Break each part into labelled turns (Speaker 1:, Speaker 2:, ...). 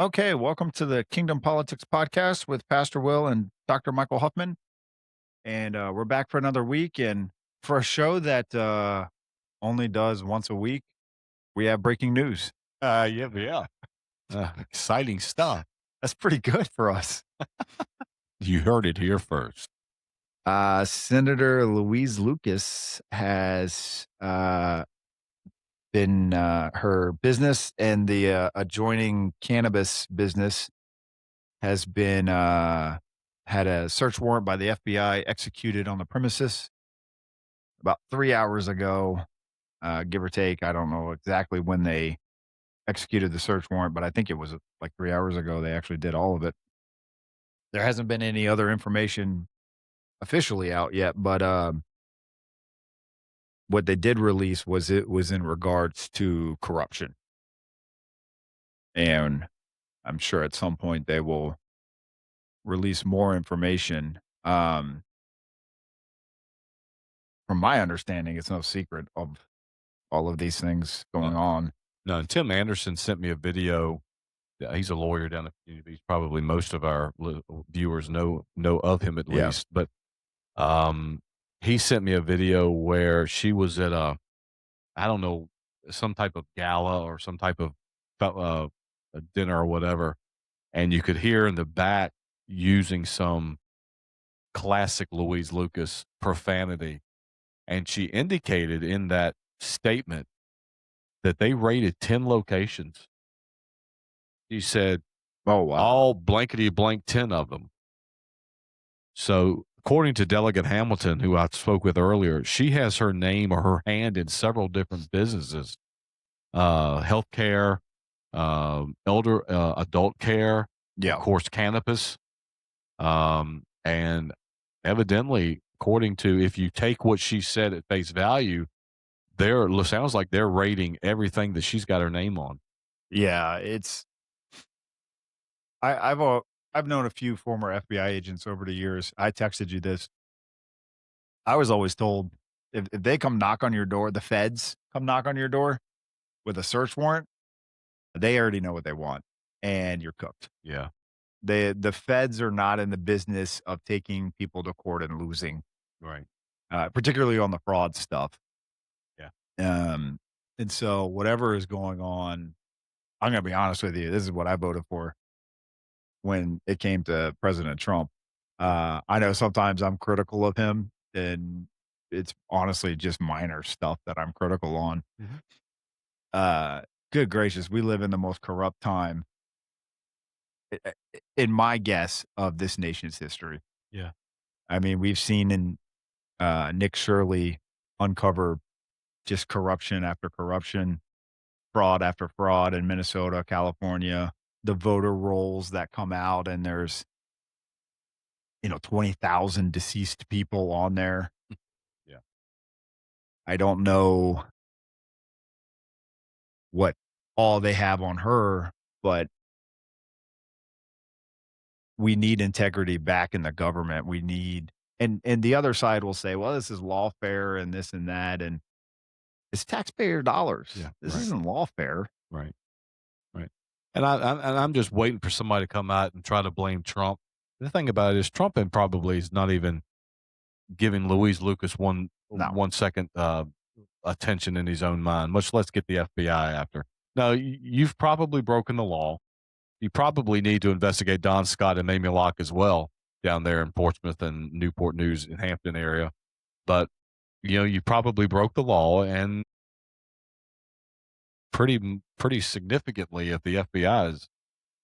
Speaker 1: Okay, welcome to the Kingdom Politics Podcast with Pastor Will and Dr. Michael Huffman. And we're back for another week. And for a show that only does once a week, we have breaking news.
Speaker 2: Yeah. Exciting stuff.
Speaker 1: That's pretty good for us.
Speaker 2: You heard it here first.
Speaker 1: Senator Louise Lucas has been her business and the adjoining cannabis business has been had a search warrant by the FBI executed on the premises about 3 hours ago, give or take. I don't know exactly when they executed the search warrant, but I think it was like 3 hours ago they actually did all of it. There hasn't been any other information officially out yet, but what they did release was it was in regards to corruption. And I'm sure at some point they will release more information. From my understanding, it's no secret of all of these things
Speaker 2: Uh,
Speaker 1: going on.
Speaker 2: no, and Tim Anderson sent me a video. Yeah, he's a lawyer down in the community. He's probably most of our viewers know of him at
Speaker 1: Yeah.
Speaker 2: least. But um, he sent me a video where she was at I don't know, some type of gala or some type of a dinner or whatever, and you could hear in the back using some classic Louise Lucas profanity. And she indicated in that statement that they raided 10 locations. She said,
Speaker 1: Oh, wow.
Speaker 2: all blankety blank 10 of them. So, according to Delegate Hamilton, who I spoke with earlier, she has her name or her hand in several different businesses, healthcare, elder, adult care, of
Speaker 1: Yeah.
Speaker 2: course, cannabis. And evidently, according to if you take what she said at face value, they're sounds like they're rating everything that she's got her name on.
Speaker 1: Yeah, it's I've known a few former FBI agents over the years. I texted you this. I was always told if they come knock on your door, the feds come knock on your door with a search warrant, they already know what they want and you're cooked.
Speaker 2: Yeah.
Speaker 1: The feds are not in the business of taking people to court and losing,
Speaker 2: Right.
Speaker 1: particularly on the fraud stuff.
Speaker 2: Yeah.
Speaker 1: Um, and so whatever is going on, I'm gonna be honest with you, this is what I voted for when it came to President Trump. I know sometimes I'm critical of him, and it's honestly just minor stuff that I'm critical on.
Speaker 2: Mhm.
Speaker 1: Uh, Good gracious, we live in the most corrupt time, in my guess, of this nation's history.
Speaker 2: Yeah.
Speaker 1: I mean, we've seen in Nick Shirley uncover just corruption after corruption, fraud after fraud in Minnesota, California. The voter rolls that come out, and there's 20,000 deceased people on there.
Speaker 2: Yeah.
Speaker 1: I don't know what all they have on her, but we need integrity back in the government. We need and the other side will say, "Well, this is lawfare and this and that," and it's taxpayer dollars.
Speaker 2: Yeah.
Speaker 1: This
Speaker 2: Right.
Speaker 1: isn't lawfare.
Speaker 2: Right. Right. And I'm just waiting for somebody to come out and try to blame Trump. The thing about it is Trump and probably is not even giving Louise Lucas
Speaker 1: No.
Speaker 2: 1 second attention in his own mind, much less get the FBI after. No, you've probably broken the law. You probably need to investigate Don Scott and Amy Locke as well down there in Portsmouth and Newport News and Hampton area. But you probably broke the law and pretty significantly if the FBI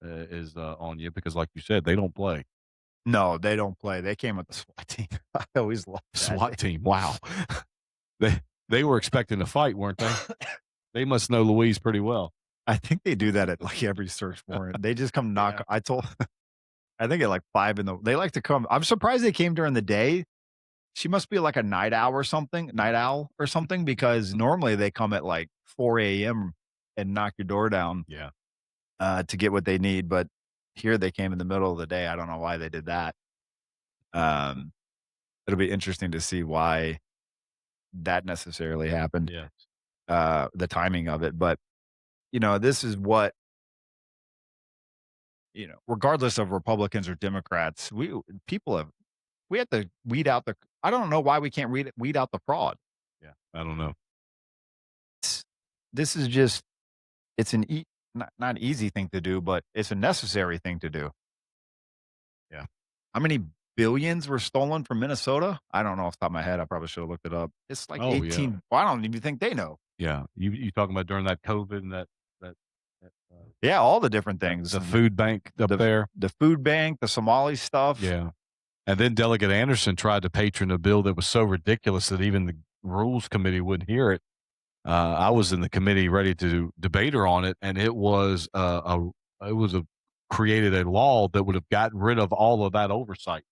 Speaker 2: is on you because, like you said, they don't play.
Speaker 1: No, they don't play. They came with the SWAT team. I always love that.
Speaker 2: SWAT team, wow, they they were expecting a fight, weren't they? They must know Louise pretty well.
Speaker 1: I think they do that at, like, every search warrant. They just come knock
Speaker 2: Yeah.
Speaker 1: I told I think at, like, 5 in the they like to come I'm surprised they came during the day. She must be like a night owl or something, because normally they come at, like, 4 a.m. and knock your door down,
Speaker 2: Yeah.
Speaker 1: to get what they need, but here they came in the middle of the day. I don't know why they did that. Um, It'll be interesting to see why that necessarily happened,
Speaker 2: Yeah.
Speaker 1: the timing of it, but, this is what regardless of Republicans or Democrats, we have to weed out the. I don't know why we can't weed out the fraud.
Speaker 2: Yeah, I don't know.
Speaker 1: It's, this is just it's not an easy thing to do, but it's a necessary thing to do.
Speaker 2: Yeah.
Speaker 1: How many billions were stolen from Minnesota? I don't know off the top of my head. I probably should have looked it up. It's like
Speaker 2: Oh, yeah.
Speaker 1: 18. Well, I don't even think they know.
Speaker 2: Yeah. You talking about during that COVID and that, that,
Speaker 1: Yeah, all the different
Speaker 2: that
Speaker 1: things.
Speaker 2: the food bank up
Speaker 1: The
Speaker 2: there?
Speaker 1: the food bank, the Somali stuff.
Speaker 2: Yeah. And then Delegate Anderson tried to patron a bill that was so ridiculous that even the Rules Committee wouldn't hear it. I was in the committee ready to debate her on it, and it was a created a law that would have gotten rid of all of that oversight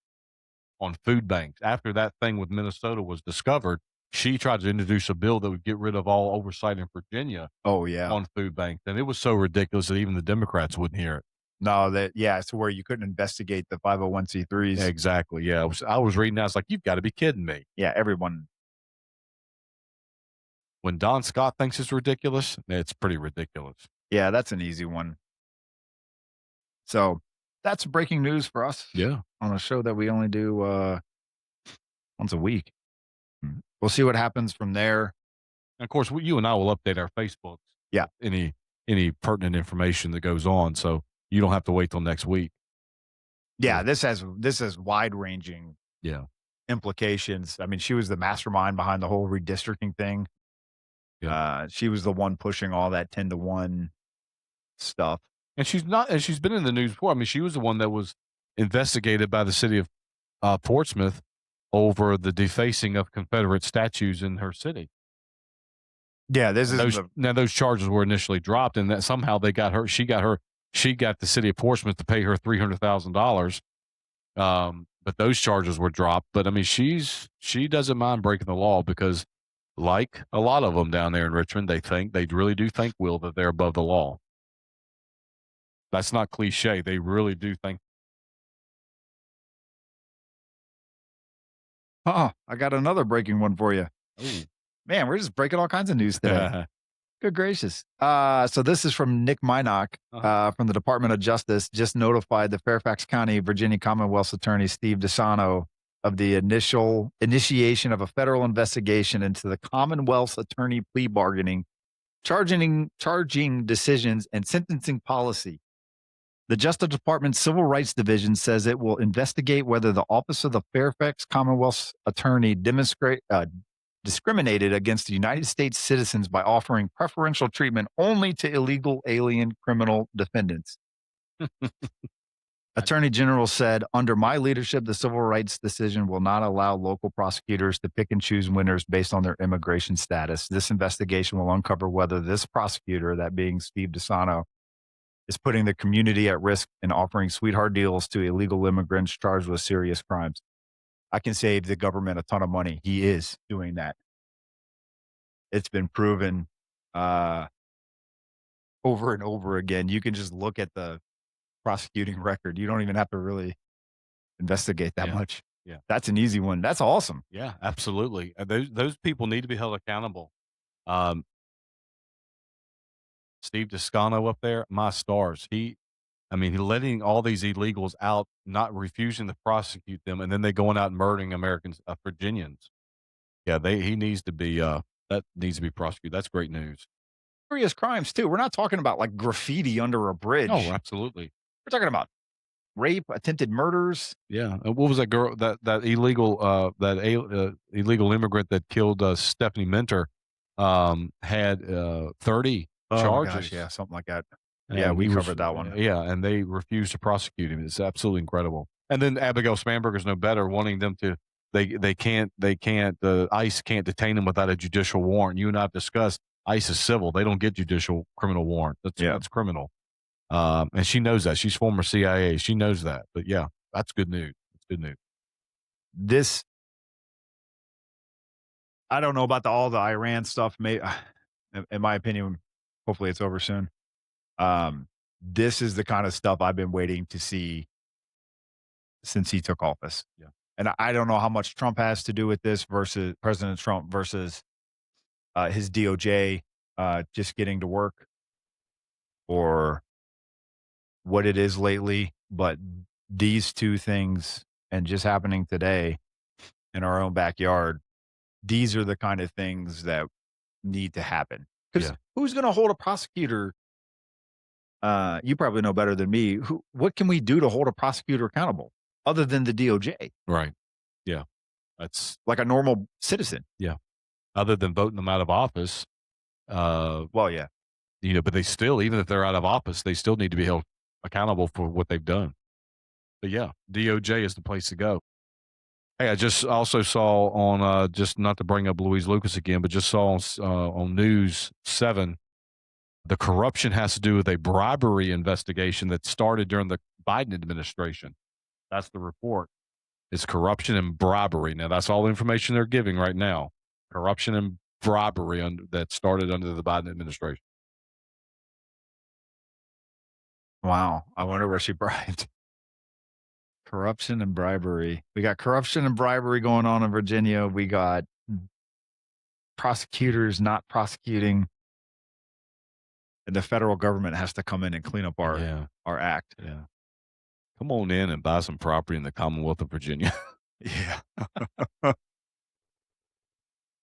Speaker 2: on food banks. After that thing with Minnesota was discovered, she tried to introduce a bill that would get rid of all oversight in Virginia
Speaker 1: Oh yeah.
Speaker 2: on food banks, and it was so ridiculous that even the Democrats wouldn't hear it.
Speaker 1: No, it's where you couldn't investigate the 501(c)(3)s.
Speaker 2: Exactly. Yeah, I was reading that. I was like, "You've got to be kidding me."
Speaker 1: Yeah, everyone.
Speaker 2: When Don Scott thinks it's ridiculous, it's pretty ridiculous.
Speaker 1: Yeah, that's an easy one. So, that's breaking news for us
Speaker 2: Yeah.
Speaker 1: on a show that we only do, once a week. We'll see what happens from there.
Speaker 2: And of course, you and I will update our Facebooks
Speaker 1: Yeah.
Speaker 2: with any pertinent information that goes on, so you don't have to wait till next week.
Speaker 1: Yeah, this has wide-ranging
Speaker 2: Yeah.
Speaker 1: implications. I mean, she was the mastermind behind the whole redistricting thing.
Speaker 2: Yeah.
Speaker 1: She was the one pushing all that 10-to-1 stuff.
Speaker 2: And she's been in the news before. I mean, she was the one that was investigated by the city of Portsmouth over the defacing of Confederate statues in her city.
Speaker 1: Yeah, this
Speaker 2: And
Speaker 1: is
Speaker 2: those
Speaker 1: the
Speaker 2: now those charges were initially dropped, and that somehow they got her. She got the city of Portsmouth to pay her $300,000. But those charges were dropped. But I mean, she doesn't mind breaking the law because, like a lot of them down there in Richmond, they really do think, Will, that they're above the law. That's not cliche. They really do think.
Speaker 1: I got another breaking one for you.
Speaker 2: Ooh.
Speaker 1: Man, we're just breaking all kinds of news today. Good gracious. So this is from Nick Minock from the Department of Justice, just notified the Fairfax County, Virginia Commonwealth's attorney, Steve DeSano, of the initiation of a federal investigation into the Commonwealth's attorney plea bargaining, charging decisions, and sentencing policy. The Justice Department's Civil Rights Division says it will investigate whether the Office of the Fairfax Commonwealth's Attorney discriminated against the United States citizens by offering preferential treatment only to illegal alien criminal defendants. Attorney General said, under my leadership, the civil rights decision will not allow local prosecutors to pick and choose winners based on their immigration status. This investigation will uncover whether this prosecutor, that being Steve DeSano, is putting the community at risk and offering sweetheart deals to illegal immigrants charged with serious crimes. I can save the government a ton of money. He is doing that. It's been proven over and over again. You can just look at the prosecuting record. You don't even have to really investigate that
Speaker 2: Yeah.
Speaker 1: much.
Speaker 2: Yeah.
Speaker 1: That's an easy one. That's awesome.
Speaker 2: Yeah, absolutely. Those people need to be held accountable. Um, Steve Descano up there, my stars. I mean, he letting all these illegals out, not refusing to prosecute them, and then they going out and murdering Americans, Virginians. Yeah, he needs to be that needs to be prosecuted. That's great news.
Speaker 1: Serious crimes too. We're not talking about like graffiti under a bridge.
Speaker 2: Oh, absolutely.
Speaker 1: We're talking about rape, attempted murders.
Speaker 2: Yeah. And what was that girl that illegal immigrant that killed Stephanie Minter had 30
Speaker 1: Oh my
Speaker 2: charges.
Speaker 1: gosh, yeah, something like that. Yeah,
Speaker 2: And
Speaker 1: we
Speaker 2: he was
Speaker 1: covered that one.
Speaker 2: yeah, and they refused to prosecute him. It's absolutely incredible. And then Abigail Spanberger's no better, wanting them to ICE can't detain him without a judicial warrant. You and I have discussed ICE is civil. They don't get judicial criminal warrant. That's criminal. And she knows that. She's former CIA. She knows that. But yeah, that's good news. It's good news.
Speaker 1: This I don't know about all the Iran stuff. May in my opinion, hopefully it's over soon. This is the kind of stuff I've been waiting to see since he took office.
Speaker 2: Yeah.
Speaker 1: And I don't know how much Trump has to do with this versus President Trump versus his DOJ just getting to work, or what it is lately, but these 2 things and just happening today in our own backyard, these are the kind of things that need to happen. Because
Speaker 2: Yeah,
Speaker 1: who's gonna hold a prosecutor? You probably know better than me. What can we do to hold a prosecutor accountable other than the DOJ,
Speaker 2: right. Yeah, that's
Speaker 1: like a normal citizen?
Speaker 2: yeah. Other than voting them out of office, uh,
Speaker 1: Well, yeah.
Speaker 2: but they still, even if they're out of office, they still need to be held accountable for what they've done. But yeah, DOJ is the place to go. Hey, I just also saw on just not to bring up Louise Lucas again, but just saw on News 7 the corruption has to do with a bribery investigation that started during the Biden administration. That's the report. It's corruption and bribery. Now, that's all the information they're giving right now. Corruption and bribery that started under the Biden administration.
Speaker 1: Wow. I wonder where she bribed. Corruption and bribery. We got corruption and bribery going on in Virginia. We got prosecutors not prosecuting, and the federal government has to come in and clean up
Speaker 2: Yeah,
Speaker 1: our act.
Speaker 2: yeah. Come on in and buy some property in the Commonwealth of Virginia.
Speaker 1: Yeah.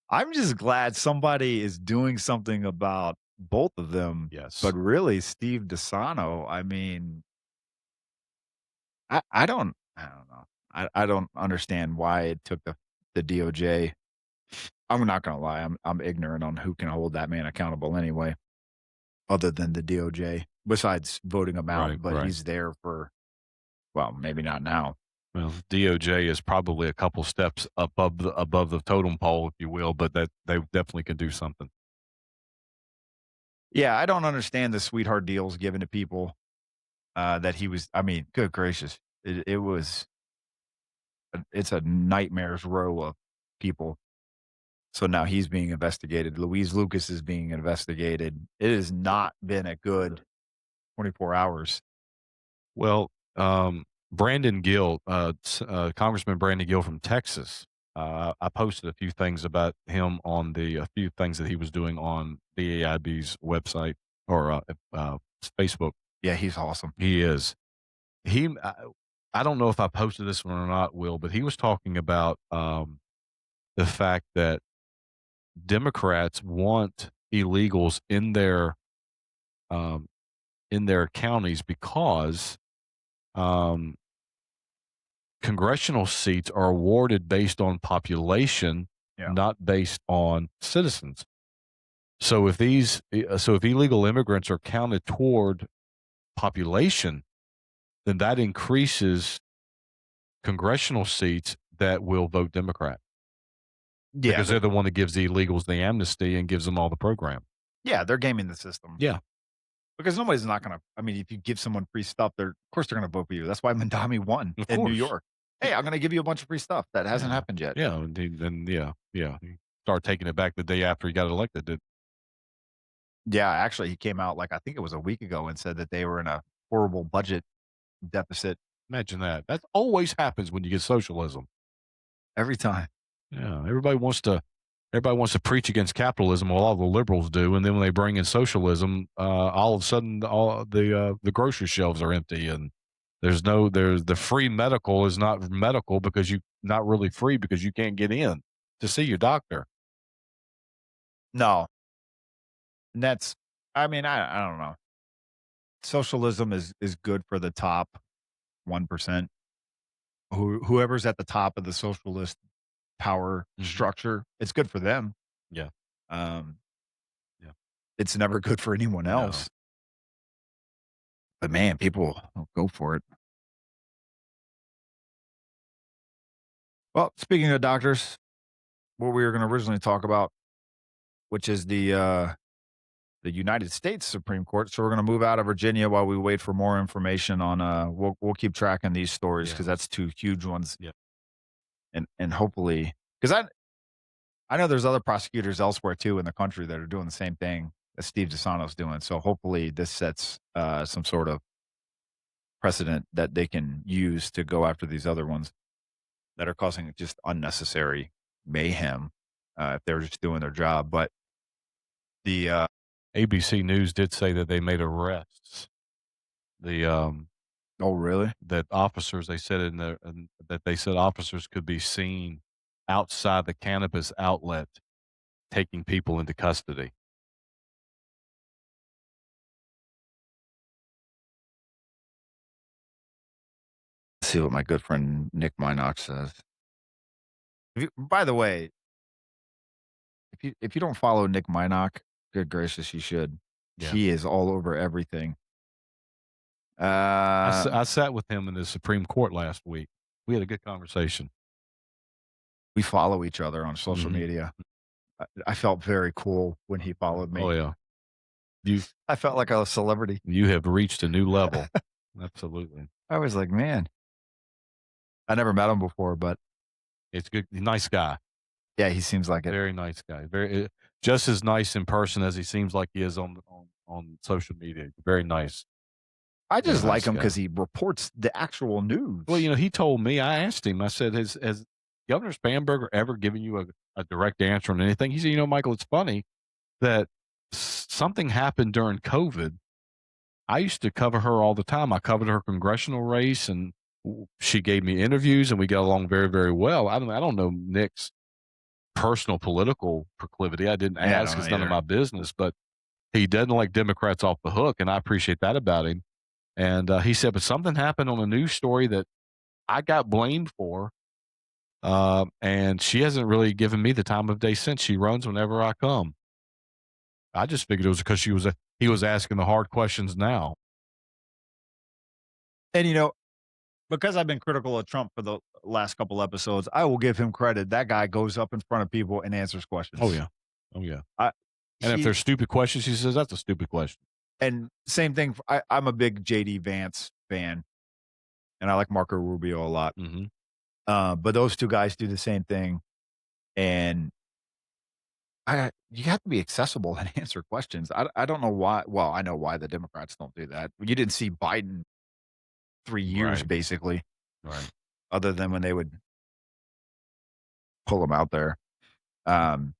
Speaker 1: I'm just glad somebody is doing something about both of them,
Speaker 2: Yes.
Speaker 1: but really Steve DeSano, I mean, I don't know. I don't understand why it took the DOJ. I'm not gonna lie, I'm ignorant on who can hold that man accountable anyway, other than the DOJ, besides voting him out,
Speaker 2: Right,
Speaker 1: but
Speaker 2: right.
Speaker 1: he's there for well, maybe not now.
Speaker 2: Well, DOJ is probably a couple steps above the totem pole, if you will, but that they definitely can do something.
Speaker 1: Yeah, I don't understand the sweetheart deals given to people, that he was I mean, good gracious. It was it's a nightmare's row of people. So now he's being investigated. Louise Lucas is being investigated. It has not been a good 24 hours.
Speaker 2: Well, Brandon Gill, Congressman Brandon Gill from Texas, I posted a few things about him on a few things that he was doing on DAIB's website or Facebook.
Speaker 1: Yeah, he's awesome.
Speaker 2: He is. He, I don't know if I posted this one or not, Will, but he was talking about the fact that Democrats want illegals um, in their counties because um, congressional seats are awarded based on population,
Speaker 1: Yeah.
Speaker 2: not based on citizens. So if illegal immigrants are counted toward population, then that increases congressional seats that will vote Democrat
Speaker 1: Yeah,
Speaker 2: because they're the one that gives the illegals the amnesty and gives them all the program.
Speaker 1: they're gaming the system
Speaker 2: Yeah,
Speaker 1: because nobody's not gonna I mean, if you give someone free stuff, they're of course they're gonna vote for you. That's why Mandami won
Speaker 2: of
Speaker 1: in New
Speaker 2: course.
Speaker 1: York. "Hey, I'm gonna give you a bunch of free stuff." That hasn't
Speaker 2: Yeah,
Speaker 1: happened yet.
Speaker 2: yeah, and then yeah, he started taking it back the day after he got elected.
Speaker 1: Yeah, actually, he came out, like, I think it was a week ago and said that they were in a horrible budget deficit
Speaker 2: Imagine that. That always happens when you get socialism.
Speaker 1: every time.
Speaker 2: Yeah, everybody wants to preach against capitalism, while all the liberals do, and then when they bring in socialism, all of a sudden, all the grocery shelves are empty, and there's the free medical is not medical because you not really free because you can't get in to see your doctor.
Speaker 1: No, and that's I mean, I don't know. Socialism is good for the top 1%. Whoever's at the top of the socialist power
Speaker 2: Mhm.
Speaker 1: structure, it's good for them.
Speaker 2: Yeah,
Speaker 1: Um,
Speaker 2: yeah.
Speaker 1: it's never good for anyone
Speaker 2: No.
Speaker 1: else. But man, people will go for it. Well, speaking of doctors, what we were going to originally talk about, which is the United States Supreme Court. So we're going to move out of Virginia while we wait for more information on. We'll keep tracking these stories
Speaker 2: Yeah,
Speaker 1: because that's two huge ones,
Speaker 2: yeah.
Speaker 1: and hopefully because I know there's other prosecutors elsewhere too in the country that are doing the same thing that Steve DeSanto's doing. So hopefully this sets some sort of precedent that they can use to go after these other ones that are causing just unnecessary mayhem if they're just doing their job. But the
Speaker 2: ABC News did say that they made arrests The,
Speaker 1: Oh, really?
Speaker 2: that officers they said in the that they said officers could be seen outside the cannabis outlet taking people into custody.
Speaker 1: Let's see what my good friend Nick Minock says. By the way, if you don't follow Nick Minock, good gracious, you should.
Speaker 2: Yeah.
Speaker 1: He is all over everything.
Speaker 2: I sat with him in the Supreme Court last week. We had a good conversation.
Speaker 1: We follow each other on social
Speaker 2: Mhm.
Speaker 1: media. I felt very cool when he followed
Speaker 2: Oh,
Speaker 1: me.
Speaker 2: yeah. You
Speaker 1: I felt like a celebrity.
Speaker 2: you have reached a new level. Absolutely.
Speaker 1: I was like, man, I never met him before, but
Speaker 2: It's good nice guy.
Speaker 1: yeah, he seems like it.
Speaker 2: Very nice guy. Very just as nice in person as he seems like he is on social media. Very nice.
Speaker 1: I
Speaker 2: Very
Speaker 1: just like
Speaker 2: nice
Speaker 1: him
Speaker 2: guy.
Speaker 1: because he reports the actual
Speaker 2: Well,
Speaker 1: news.
Speaker 2: he told me, I asked him, I said, "Has Governor Spanberger ever given you a direct answer on anything?" He said, Michael, it's funny that something happened during COVID. I used to cover her all the time. I covered her congressional race, and she gave me interviews, and we got along very, very well. I don't know Nick's personal political proclivity. I didn't
Speaker 1: Yeah, I
Speaker 2: ask;
Speaker 1: don't know
Speaker 2: it's none of
Speaker 1: either.
Speaker 2: my business. But he doesn't like Democrats off the hook, and I appreciate that about him. And he said, but something happened on a news story that I got blamed for. And she hasn't really given me the time of day since. She runs whenever I come. I just figured it was because he was asking the hard questions now.
Speaker 1: And because I've been critical of Trump for the last couple episodes, I will give him credit. That guy goes up in front of people and answers
Speaker 2: Oh
Speaker 1: questions.
Speaker 2: yeah, oh yeah.
Speaker 1: I
Speaker 2: And if
Speaker 1: he
Speaker 2: there's stupid questions, he says that's a stupid question.
Speaker 1: and same thing. I'm a big JD Vance fan, and I like Marco Rubio a lot.
Speaker 2: Hmm.
Speaker 1: But those two guys do the same thing, and you have to be accessible and answer questions. I don't know why. Well, I know why the Democrats don't do that. You didn't see Biden 3 years
Speaker 2: Right,
Speaker 1: basically,
Speaker 2: right.
Speaker 1: other than when they would pull him out there. Um,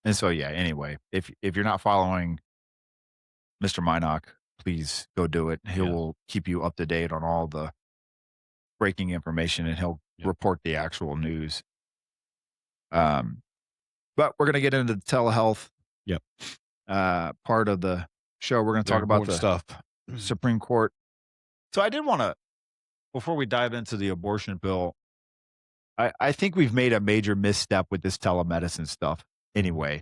Speaker 1: and so yeah. Anyway, if you're not following Mr. Minock, please go do it. He
Speaker 2: Yeah,
Speaker 1: will keep you up to date on all the breaking information, and he'll
Speaker 2: yep,
Speaker 1: report the actual news. Um, but we're gonna get into the telehealth
Speaker 2: yep.
Speaker 1: part of the show. We're gonna
Speaker 2: Very
Speaker 1: talk about
Speaker 2: important
Speaker 1: the
Speaker 2: stuff.
Speaker 1: Supreme Court. So I did want to, before we dive into the abortion bill, I think we've made a major misstep with this telemedicine stuff. Anyway,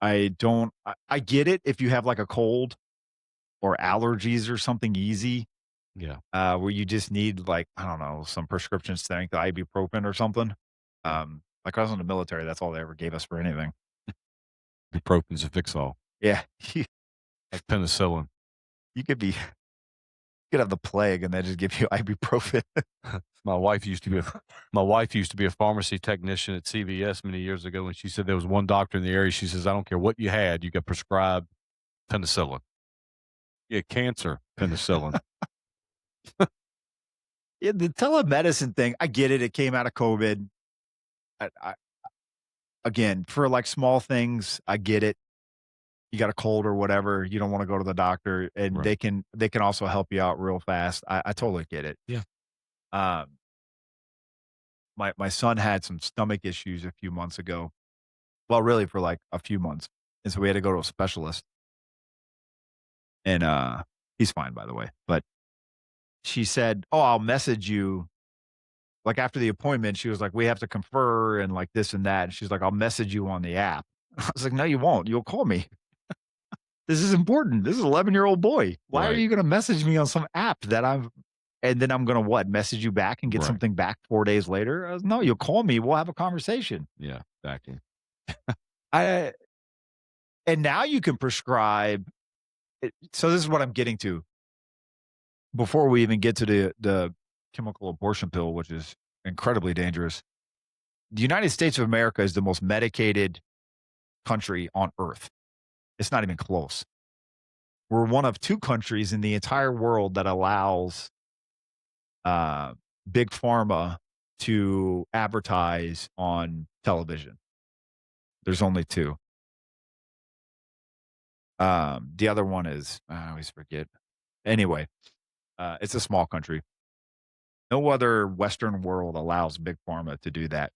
Speaker 1: I get it if you have like a cold or allergies or something easy,
Speaker 2: Yeah,
Speaker 1: where you just need like, I don't know, some prescription strength ibuprofen or something.
Speaker 2: yeah.
Speaker 1: Like I was in the military, that's all they ever gave us for anything.
Speaker 2: Ibuprofen's a fix-all,
Speaker 1: Yeah, you,
Speaker 2: like penicillin.
Speaker 1: you could have the plague and they just give you ibuprofen.
Speaker 2: My wife used to be a my wife used to be a pharmacy technician at CVS many years ago, and she said there was one doctor in the area. She says, "I don't care what you had, you got prescribed penicillin. Yeah, cancer penicillin."
Speaker 1: Yeah, the telemedicine thing, I get it. It came out of COVID. I again, for like small things, I get it. You got a cold or whatever, you don't want to go to the doctor, and
Speaker 2: Right.
Speaker 1: they can also help you out real fast. I totally get it.
Speaker 2: Yeah.
Speaker 1: Um, my son had some stomach issues a few months ago. Well, really for like a few months, and so we had to go to a specialist, and he's fine by the way. But she said, "Oh, I'll message you." Like after the appointment, she was like, "We have to confer and like this and that." And she's like, "I'll message you on the app." I was like, "No, you won't. You'll call me. This is important. This is an 11-year-old boy. Why are
Speaker 2: Right.
Speaker 1: you going to message me on some app that I've and then I'm going to what? Message you back and get
Speaker 2: Right.
Speaker 1: something back 4 days later?" No, you'll call me. We'll have a conversation.
Speaker 2: Yeah, exactly.
Speaker 1: I and now you can prescribe so this is what I'm getting to before we even get to the chemical abortion pill, which is incredibly dangerous. The United States of America is the most medicated country on earth. It's not even close. We're one of 2 countries in the entire world that allows uh, big pharma to advertise on television. There's only 2. The other one is I always forget. Anyway, it's a small country. No other Western world allows big pharma to do that.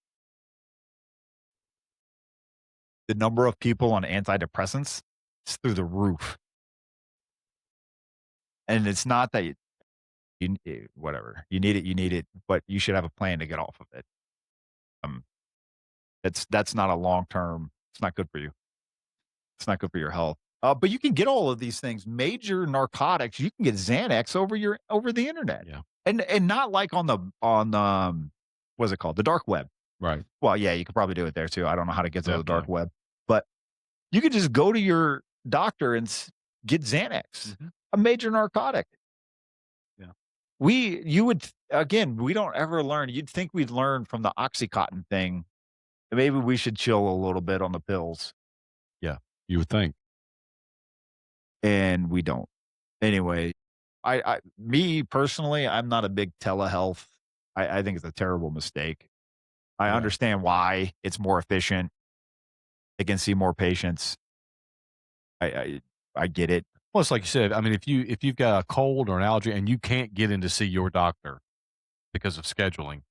Speaker 1: The number of people on antidepressants is through the roof, and it's not that whatever you need it, but you should have a plan to get off of it. Um, that's not a long term. It's not good for you. It's not good for your health. But you can get all of these things, major narcotics. You can get Xanax over the internet,
Speaker 2: Yeah.
Speaker 1: and not like what's it called, the dark web.
Speaker 2: Right.
Speaker 1: Well, yeah, you could probably do it there too. I don't know how to get to the dark
Speaker 2: Definitely.
Speaker 1: web, but you could just go to your doctor and get Xanax,
Speaker 2: Mhm.
Speaker 1: a major narcotic.
Speaker 2: Yeah.
Speaker 1: You would again, we don't ever learn. You'd think we'd learn from the OxyContin thing. Maybe we should chill a little bit on the pills,
Speaker 2: Yeah. You would think.
Speaker 1: and we don't. Anyway, me personally, I'm not a big telehealth. I think it's a terrible mistake. I
Speaker 2: Yeah.
Speaker 1: understand why it's more efficient. They can see more patients. I I get it.
Speaker 2: Well, it's like you said, I mean, if you've got a cold or an allergy and you can't get in to see your doctor because of scheduling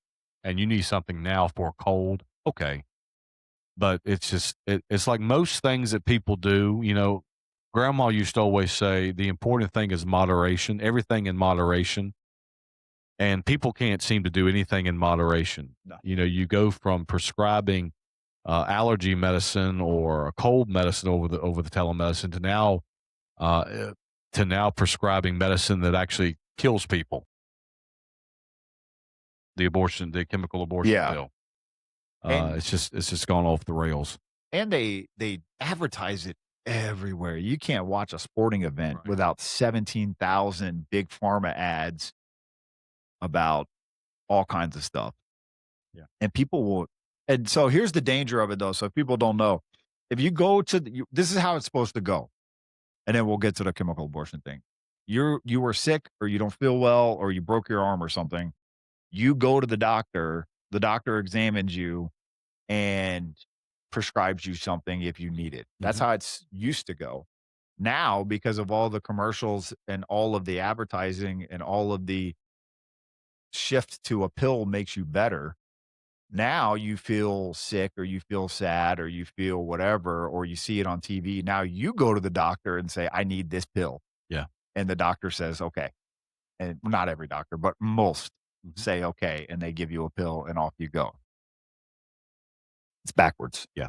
Speaker 2: and you need something now for a cold, okay. But it's just it's like most things that people do, grandma used to always say the important thing is moderation, everything in moderation, and people can't seem to do anything in moderation.
Speaker 1: No.
Speaker 2: You go from prescribing allergy medicine or a cold medicine over the telemedicine uh, to now prescribing medicine that actually kills people, the chemical abortion
Speaker 1: Yeah,
Speaker 2: pill.
Speaker 1: and
Speaker 2: It's just gone off the rails.
Speaker 1: they advertise it everywhere. You can't watch a sporting event
Speaker 2: Right.
Speaker 1: without 17,000 big pharma ads about all kinds of stuff.
Speaker 2: Yeah.
Speaker 1: And people will and so here's the danger of it though, so if people don't know, if you go to this is how it's supposed to go, and then we'll get to the chemical abortion thing. You were sick or you don't feel well or you broke your arm or something, you go to the doctor examines you and prescribes you something if you need it. That's
Speaker 2: Hmm.
Speaker 1: how it's used to go. Now, because of all the commercials and all of the advertising and all of the shift to a pill makes you better, now you feel sick or you feel sad or you feel whatever, or you see it on TV. Now you go to the doctor and say, I need this pill.
Speaker 2: Yeah.
Speaker 1: And the doctor says, okay. And not every doctor, but most
Speaker 2: Hmm.
Speaker 1: say, okay. And they give you a pill and off you go. It's backwards.
Speaker 2: Yeah.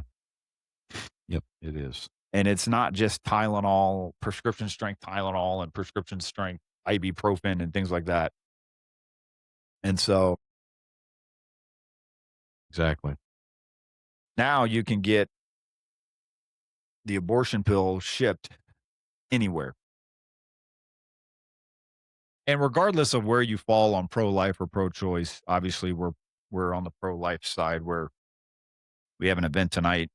Speaker 2: Yep. It is.
Speaker 1: And it's not just Tylenol, prescription strength Tylenol and prescription strength ibuprofen and things like that. And so
Speaker 2: Exactly.
Speaker 1: now you can get the abortion pill shipped anywhere. And regardless of where you fall on pro-life or pro-choice, obviously we're on the pro-life side where we have an event tonight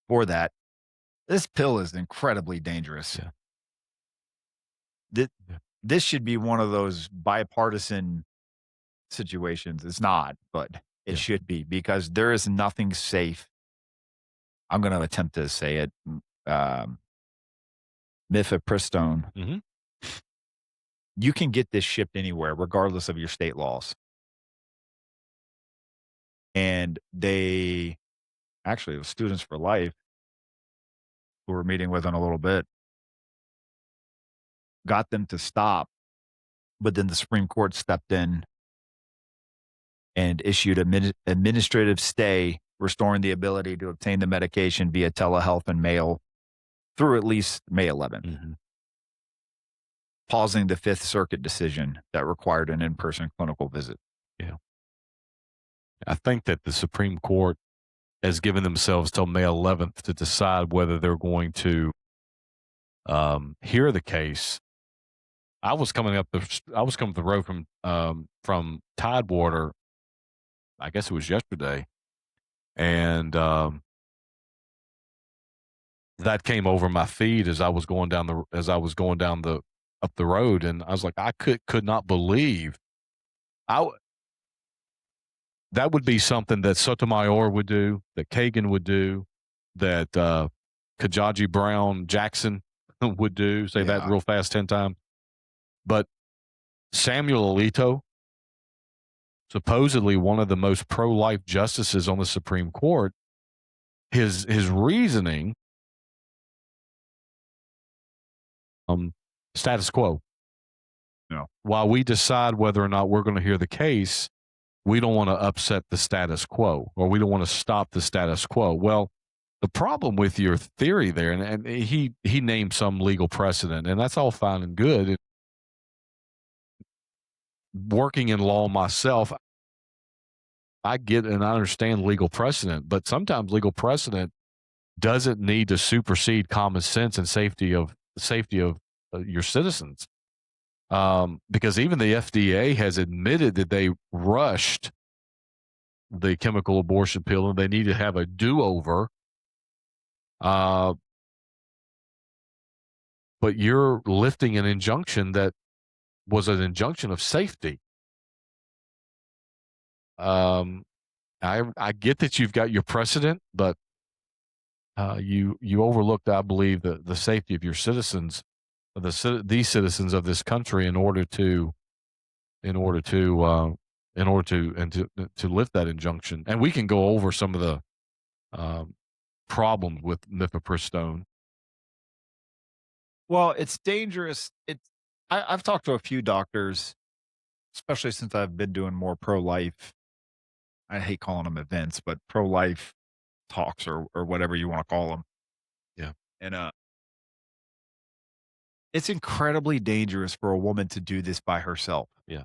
Speaker 1: for that. This pill is incredibly dangerous.
Speaker 2: Yeah.
Speaker 1: This,
Speaker 2: Yeah.
Speaker 1: this should be one of those bipartisan situations. It's not, but it
Speaker 2: Yeah.
Speaker 1: should be because there is nothing safe. I'm going to attempt to say it. Um, Mifepristone.
Speaker 2: Hmm.
Speaker 1: You can get this shipped anywhere, regardless of your state laws. And they actually, it was Students for Life who we're meeting with in a little bit, got them to stop. But then the Supreme Court stepped in and issued an administrative stay, restoring the ability to obtain the medication via telehealth and mail through at least May 11th,
Speaker 2: Hmm.
Speaker 1: pausing the Fifth Circuit decision that required an in person clinical visit.
Speaker 2: Yeah. I think that the Supreme Court has given themselves till May 11th to decide whether they're going to hear the case. I was coming up the road from Tidewater. I guess it was yesterday, and that came over my feed as I was going down the up the road, and I was like, I could not believe I w- that would be something that Sotomayor would do, that Kagan would do, that Kajaji Brown Jackson would do. Say that
Speaker 1: Yeah.
Speaker 2: real fast 10 times. But Samuel Alito, supposedly one of the most pro-life justices on the Supreme Court, his reasoning, um, status quo.
Speaker 1: No.
Speaker 2: While we decide whether or not we're going to hear the case, we don't want to upset the status quo, or we don't want to stop the status quo. Well, the problem with your theory there, and he named some legal precedent, and that's all fine and good. Working in law myself, I get and I understand legal precedent, but sometimes legal precedent doesn't need to supersede common sense and safety of your citizens. Because even the FDA has admitted that they rushed the chemical abortion pill and they need to have a do-over. But you're lifting an injunction that was an injunction of safety. I get that you've got your precedent, but you overlooked, I believe, the safety of your citizens, these citizens of this country, in order to to lift that injunction. And we can go over some of the problems with mifepristone.
Speaker 1: Well, it's dangerous. I've talked to a few doctors, especially since I've been doing more pro-life. I hate calling them events, but pro-life talks or whatever you want to call them.
Speaker 2: Yeah,
Speaker 1: And it's incredibly dangerous for a woman to do this by herself.
Speaker 2: yeah,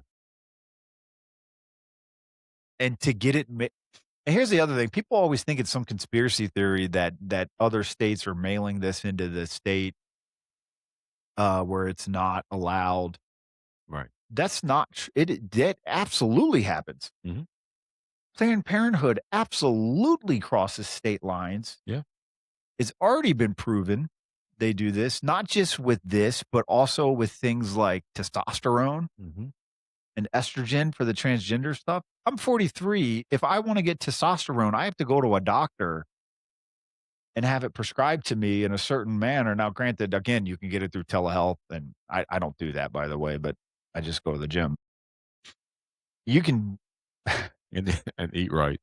Speaker 1: And to get it and here's the other thing, people always think it's some conspiracy theory that other states are mailing this into the state, where it's not allowed.
Speaker 2: right.
Speaker 1: That's not tr that absolutely happens.
Speaker 2: Mhm.
Speaker 1: Planned Parenthood absolutely crosses state lines.
Speaker 2: Yeah,
Speaker 1: It's already been proven they do this, not just with this, but also with things like testosterone
Speaker 2: mhm.
Speaker 1: and estrogen for the transgender stuff. I'm 43. If I wanna get testosterone, I have to go to a doctor and have it prescribed to me in a certain manner. Now, granted, again, you can get it through telehealth, and I don't do that, by the way, but I just go to the gym. You can
Speaker 2: And eat right.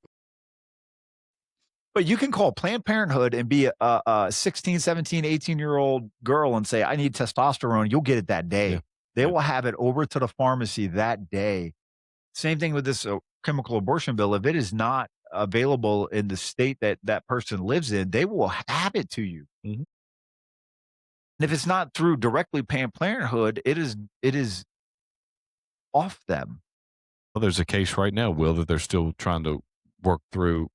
Speaker 1: but you can call Planned Parenthood and be a 16, 17, 18-year-old girl and say, "I need testosterone." You'll get it that
Speaker 2: Yeah,
Speaker 1: day. They
Speaker 2: yeah.
Speaker 1: will have it over to the pharmacy that day. Same thing with this, chemical abortion bill. If it is not available in the state that that person lives in, they will have it to you.
Speaker 2: Mhm.
Speaker 1: And if it's not through directly Planned Parenthood, it is off them.
Speaker 2: Well, there's a case right now, Will, that they're still trying to work through.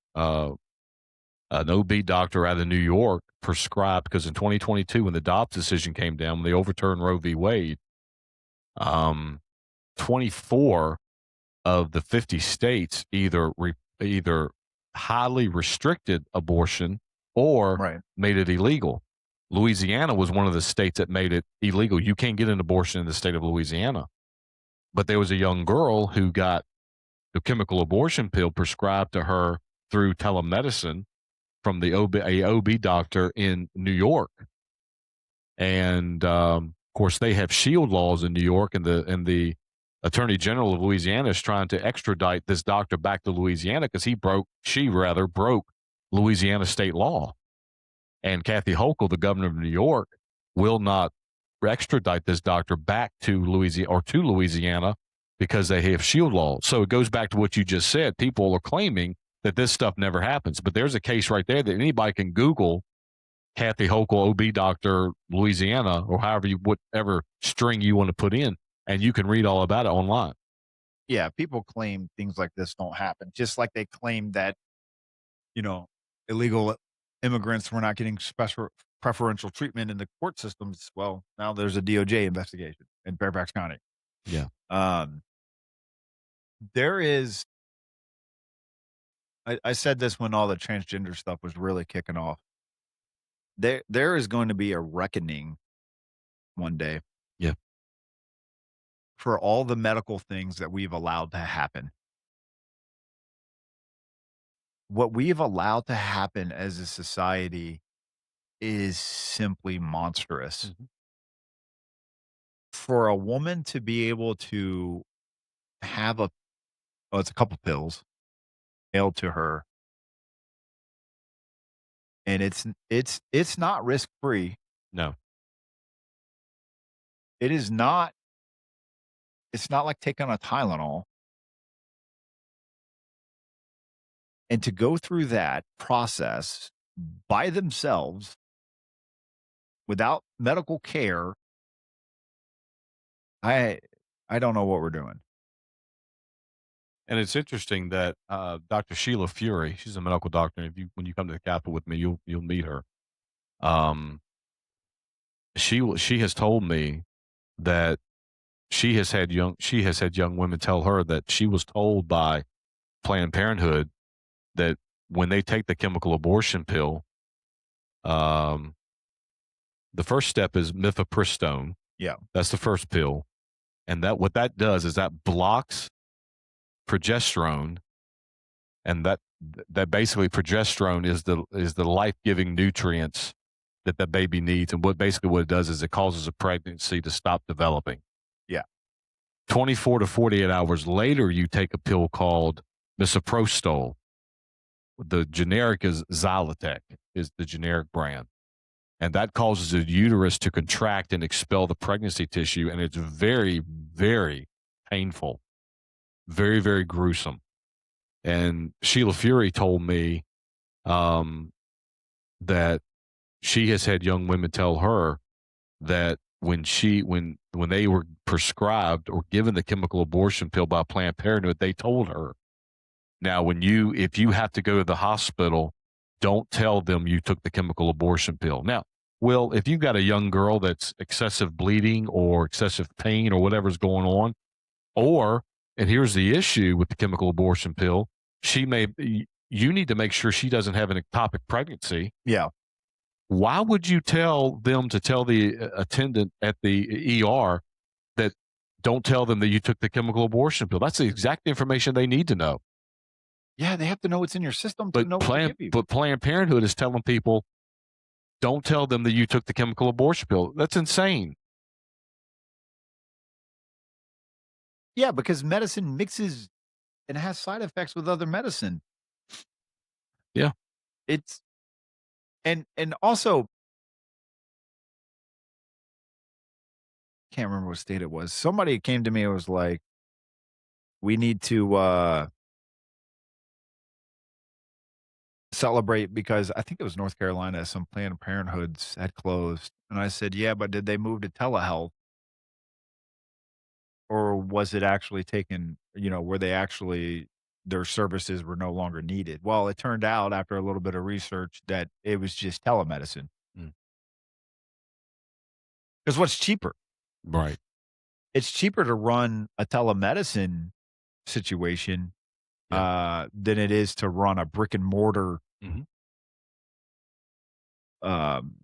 Speaker 2: An OB doctor out of New York prescribed because in 2022, when the Dobbs decision came down, when they overturned Roe v. Wade, um, 24 of the 50 states either highly restricted abortion or
Speaker 1: Right.
Speaker 2: made it illegal. Louisiana was one of the states that made it illegal. You can't get an abortion in the state of Louisiana. But there was a young girl who got the chemical abortion pill prescribed to her through telemedicine from a OB doctor in New York. And of course, they have shield laws in New York, and the Attorney General of Louisiana is trying to extradite this doctor back to Louisiana because she broke Louisiana state law. And Kathy Hochul, the governor of New York, will not extradite this doctor back to Louisiana because they have shield laws. So it goes back to what you just said. People are claiming that this stuff never happens, but there's a case right there that anybody can Google Kathy Hochul, OB doctor, Louisiana, or whatever string you want to put in, and you can read all about it online.
Speaker 1: Yeah, people claim things like this don't happen, just like they claim that, you know, illegal immigrants were not getting special preferential treatment in the court systems. Well, now there's a DOJ investigation in Fairfax County.
Speaker 2: Yeah.
Speaker 1: Um, there is I said this when all the transgender stuff was really kicking off. There is going to be a reckoning one day
Speaker 2: Yeah.
Speaker 1: for all the medical things that we've allowed to happen. What we've allowed to happen as a society is simply monstrous.
Speaker 2: Mhm.
Speaker 1: For a woman to be able to have a oh, it's a couple pills mailed to her, and it's not risk-free.
Speaker 2: No.
Speaker 1: It is not it's not like taking a Tylenol, and to go through that process by themselves without medical care, I I don't know what we're doing.
Speaker 2: And it's interesting that, Dr. Sheila Fury, she's a medical doctor, and if you when you come to the Capitol with me, you'll meet her. Um, she has told me that she has had young women tell her that she was told by Planned Parenthood that when they take the chemical abortion pill, um, the first step is mifepristone.
Speaker 1: Yeah,
Speaker 2: That's the first pill, and that what that does is that blocks progesterone, and that basically progesterone is the life-giving nutrients that the baby needs, and what it does is it causes a pregnancy to stop developing.
Speaker 1: yeah,
Speaker 2: 24 to 48 hours later, you take a pill called misoprostol. The generic is Xylotec, is the generic brand. And that causes the uterus to contract and expel the pregnancy tissue. And it's very, very painful, very, very gruesome. And Sheila Fury told me um, that she has had young women tell her that when they were prescribed or given the chemical abortion pill by Planned Parenthood, they told her, now if you have to go to the hospital, don't tell them you took the chemical abortion pill. Now, well, if you've got a young girl that's excessive bleeding or excessive pain or whatever's going on, or and here's the issue with the chemical abortion pill, you need to make sure she doesn't have an ectopic pregnancy.
Speaker 1: yeah.
Speaker 2: Why would you tell them to tell the attendant at the ER that don't tell them that you took the chemical abortion pill? That's the exact information they need to know.
Speaker 1: Yeah, they have to know what's in your system to know what to give you.
Speaker 2: But Planned Parenthood is telling people, don't tell them that you took the chemical abortion pill. That's insane.
Speaker 1: Yeah, because medicine mixes and has side effects with other medicine.
Speaker 2: Yeah.
Speaker 1: It's and also can't remember what state it was. Somebody came to me and was like, "We need to celebrate because I think it was North Carolina, some Planned Parenthoods had closed." And I said, "Yeah, but did they move to telehealth or was it actually taken, were they actually their services were no longer needed?" Well, it turned out after a little bit of research that it was just telemedicine.
Speaker 2: Mm.
Speaker 1: Because what's cheaper?
Speaker 2: Right.
Speaker 1: It's cheaper to run a telemedicine situation
Speaker 2: Yeah.
Speaker 1: than it is to run a brick and mortar
Speaker 2: Hmm.
Speaker 1: um,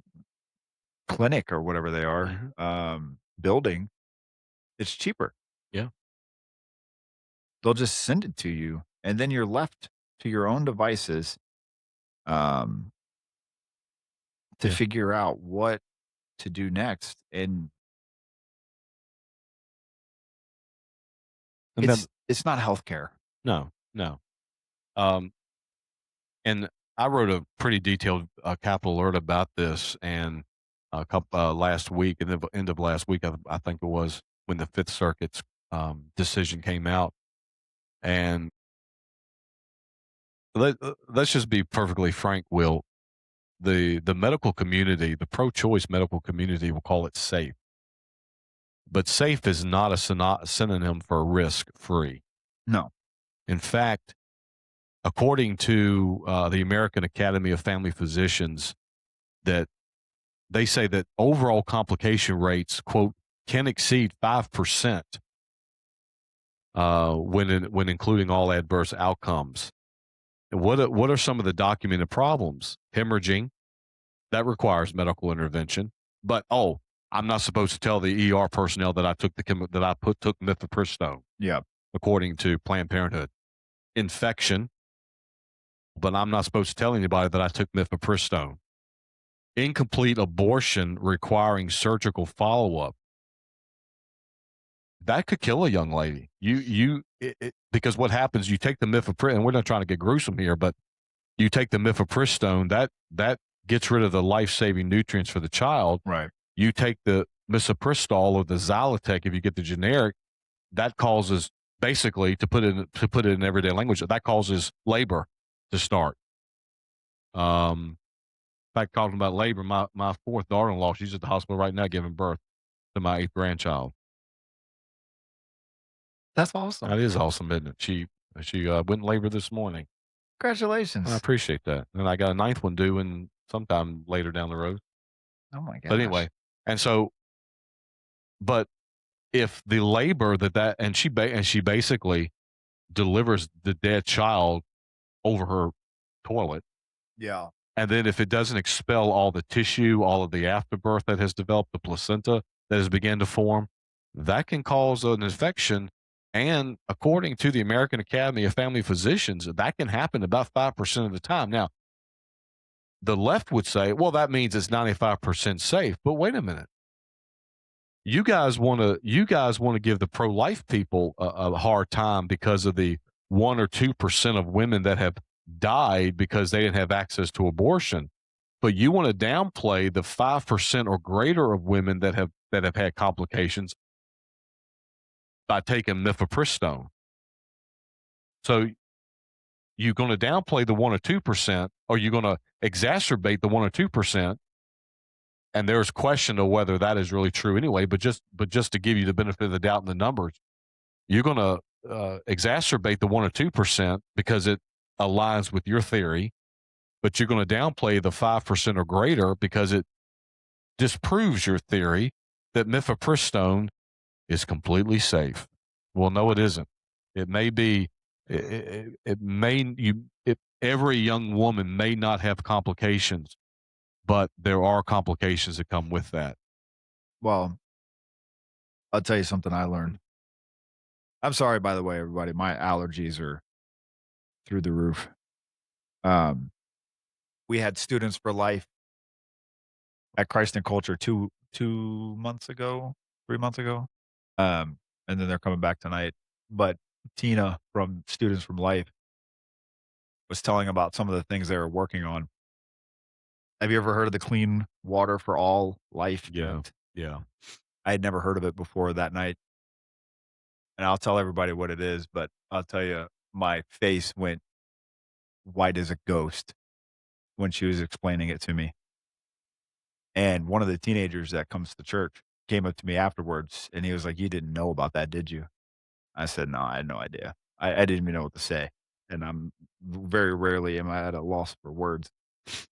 Speaker 1: clinic or whatever they are
Speaker 2: Hmm.
Speaker 1: building. It's cheaper.
Speaker 2: Yeah.
Speaker 1: They'll just send it to you, and then you're left to your own devices um, to
Speaker 2: Yeah.
Speaker 1: figure out what to do next. And
Speaker 2: And then,
Speaker 1: it's not healthcare.
Speaker 2: no, no. Um, and I wrote a pretty detailed Capitol alert about this, and a couple last week, and the end of last week, I think it was when the Fifth Circuit's decision came out. And let's just be perfectly frank, Will. The medical community, the pro-choice medical community, will call it safe, but safe is not a synonym for risk-free.
Speaker 1: No.
Speaker 2: In fact, according to the American Academy of Family Physicians, that they say that overall complication rates, quote, can exceed 5% when including all adverse outcomes. And what are some of the documented problems? Hemorrhaging, that requires medical intervention. But I'm not supposed to tell the ER personnel that I took took mifepristone,
Speaker 1: Yeah.
Speaker 2: according to Planned Parenthood. Infection, but I'm not supposed to tell anybody that I took mifepristone. incomplete abortion requiring surgical follow-up, that could kill a young lady. Because what happens, you take the mifepristone, and we're not trying to get gruesome here, but you take the mifepristone, that gets rid of the life-saving nutrients for the child.
Speaker 1: Right.
Speaker 2: You take the misoprostol or the Zyrtec, if you get the generic, that causes, basically, to put it in everyday language, that causes labor to start. In fact, talking about labor, my fourth daughter-in-law, she's at the hospital right now giving birth to my eighth grandchild.
Speaker 1: That's awesome.
Speaker 2: That is awesome, isn't it? She went in labor this morning. I
Speaker 1: Congratulations.
Speaker 2: appreciate that, and I got a ninth one due in sometime later down the road.
Speaker 1: Oh my
Speaker 2: But
Speaker 1: gosh.
Speaker 2: anyway, and so, but if the labor and she basically delivers the dead child over her toilet,
Speaker 1: Yeah.
Speaker 2: and then if it doesn't expel all the tissue, all of the afterbirth that has developed, the placenta that has begun to form, that can cause an infection. And according to the American Academy of Family Physicians, that can happen about 5% of the time. Now, the left would say, well, that means it's 95% safe. But wait a minute. You guys want to give the pro-life people a hard time because of the 1 or 2% of women that have died because they didn't have access to abortion. But you want to downplay the 5% or greater of women that have had complications by taking mifepristone. So you're going to downplay the 1 or 2%, or you're going to exacerbate the 1 or 2%. And there's question of whether that is really true anyway. But just to give you the benefit of the doubt in the numbers, you're going to exacerbate the 1 or 2% because it aligns with your theory. But you're going to downplay the 5% or greater because it disproves your theory that mifepristone is completely safe. Well, no, it isn't. It may be. It may you. Every young woman may not have complications, but there are complications that come with that.
Speaker 1: Well, I'll tell you something I learned. I'm sorry, by the way, everybody. My allergies are through the roof. Um, we had Students for Life at Christ and Culture two months ago, 3 months ago. And then they're coming back tonight. But Tina from Students from Life was telling about some of the things they were working on. Have you ever heard of the Clean Water for All Life
Speaker 2: Yeah,
Speaker 1: Act?
Speaker 2: yeah,
Speaker 1: I had never heard of it before that night, and I'll tell everybody what it is, but I'll tell you, my face went white as a ghost when she was explaining it to me. And one of the teenagers that comes to church came up to me afterwards, and he was like, "You didn't know about that, did you?" I said, "No, I had no idea. I didn't even know what to say." And I'm very rarely am I at a loss for words.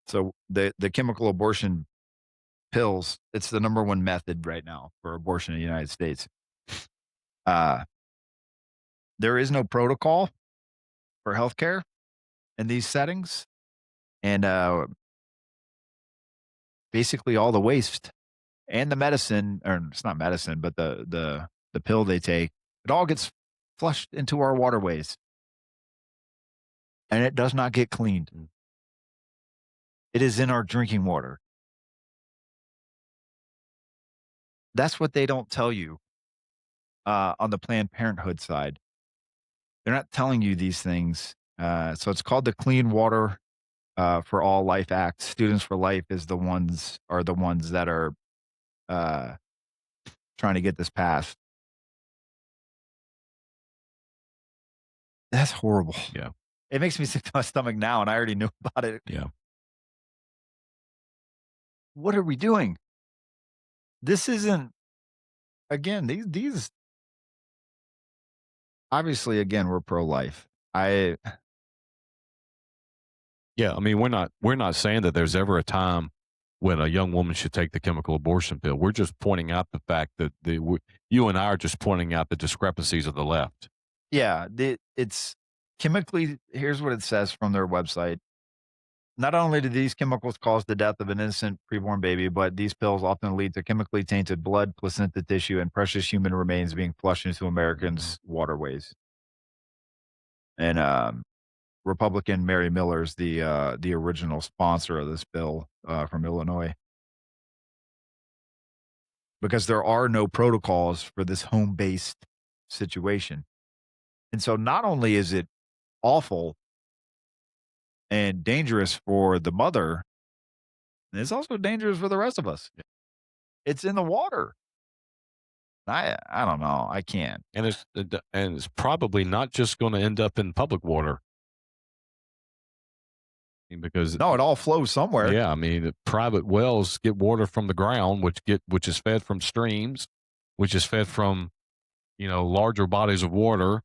Speaker 1: So the chemical abortion pills, it's the number one method right now for abortion in the United States. Uh, there is no protocol for healthcare in these settings, and basically all the waste and the medicine, or it's not medicine, but the pill they take, it all gets flushed into our waterways, and it does not get cleaned.
Speaker 2: Mm.
Speaker 1: It is in our drinking water. That's what they don't tell you on the Planned Parenthood side. They're not telling you these things. So it's called the Clean Water for All Life Act. Students for Life is the ones that are uh, trying to get this passed. That's horrible.
Speaker 2: yeah,
Speaker 1: It makes me sick to my stomach now, and I already knew about it.
Speaker 2: yeah.
Speaker 1: What are we doing? This isn't again. These obviously again we're pro life. I
Speaker 2: Yeah, I mean, we're not saying that there's ever a time when a young woman should take the chemical abortion pill. We're just pointing out the fact that you and I are just pointing out the discrepancies of the left.
Speaker 1: yeah. It's chemically. Here's what it says from their website. Not only do these chemicals cause the death of an innocent preborn baby, but these pills often lead to chemically tainted blood, placenta tissue, and precious human remains being flushed into
Speaker 2: Mhm.
Speaker 1: Americans' waterways. And Republican Mary Miller's the original sponsor of this bill, from Illinois, because there are no protocols for this home-based situation. And so not only is it awful and dangerous for the mother, it's also dangerous for the rest of us. It's in the water. I don't know. I can't.
Speaker 2: And it's probably not just gonna end up in public water. I mean, because
Speaker 1: No, it all flows somewhere.
Speaker 2: yeah, I mean, the private wells get water from the ground, which is fed from streams, which is fed from, larger bodies of water,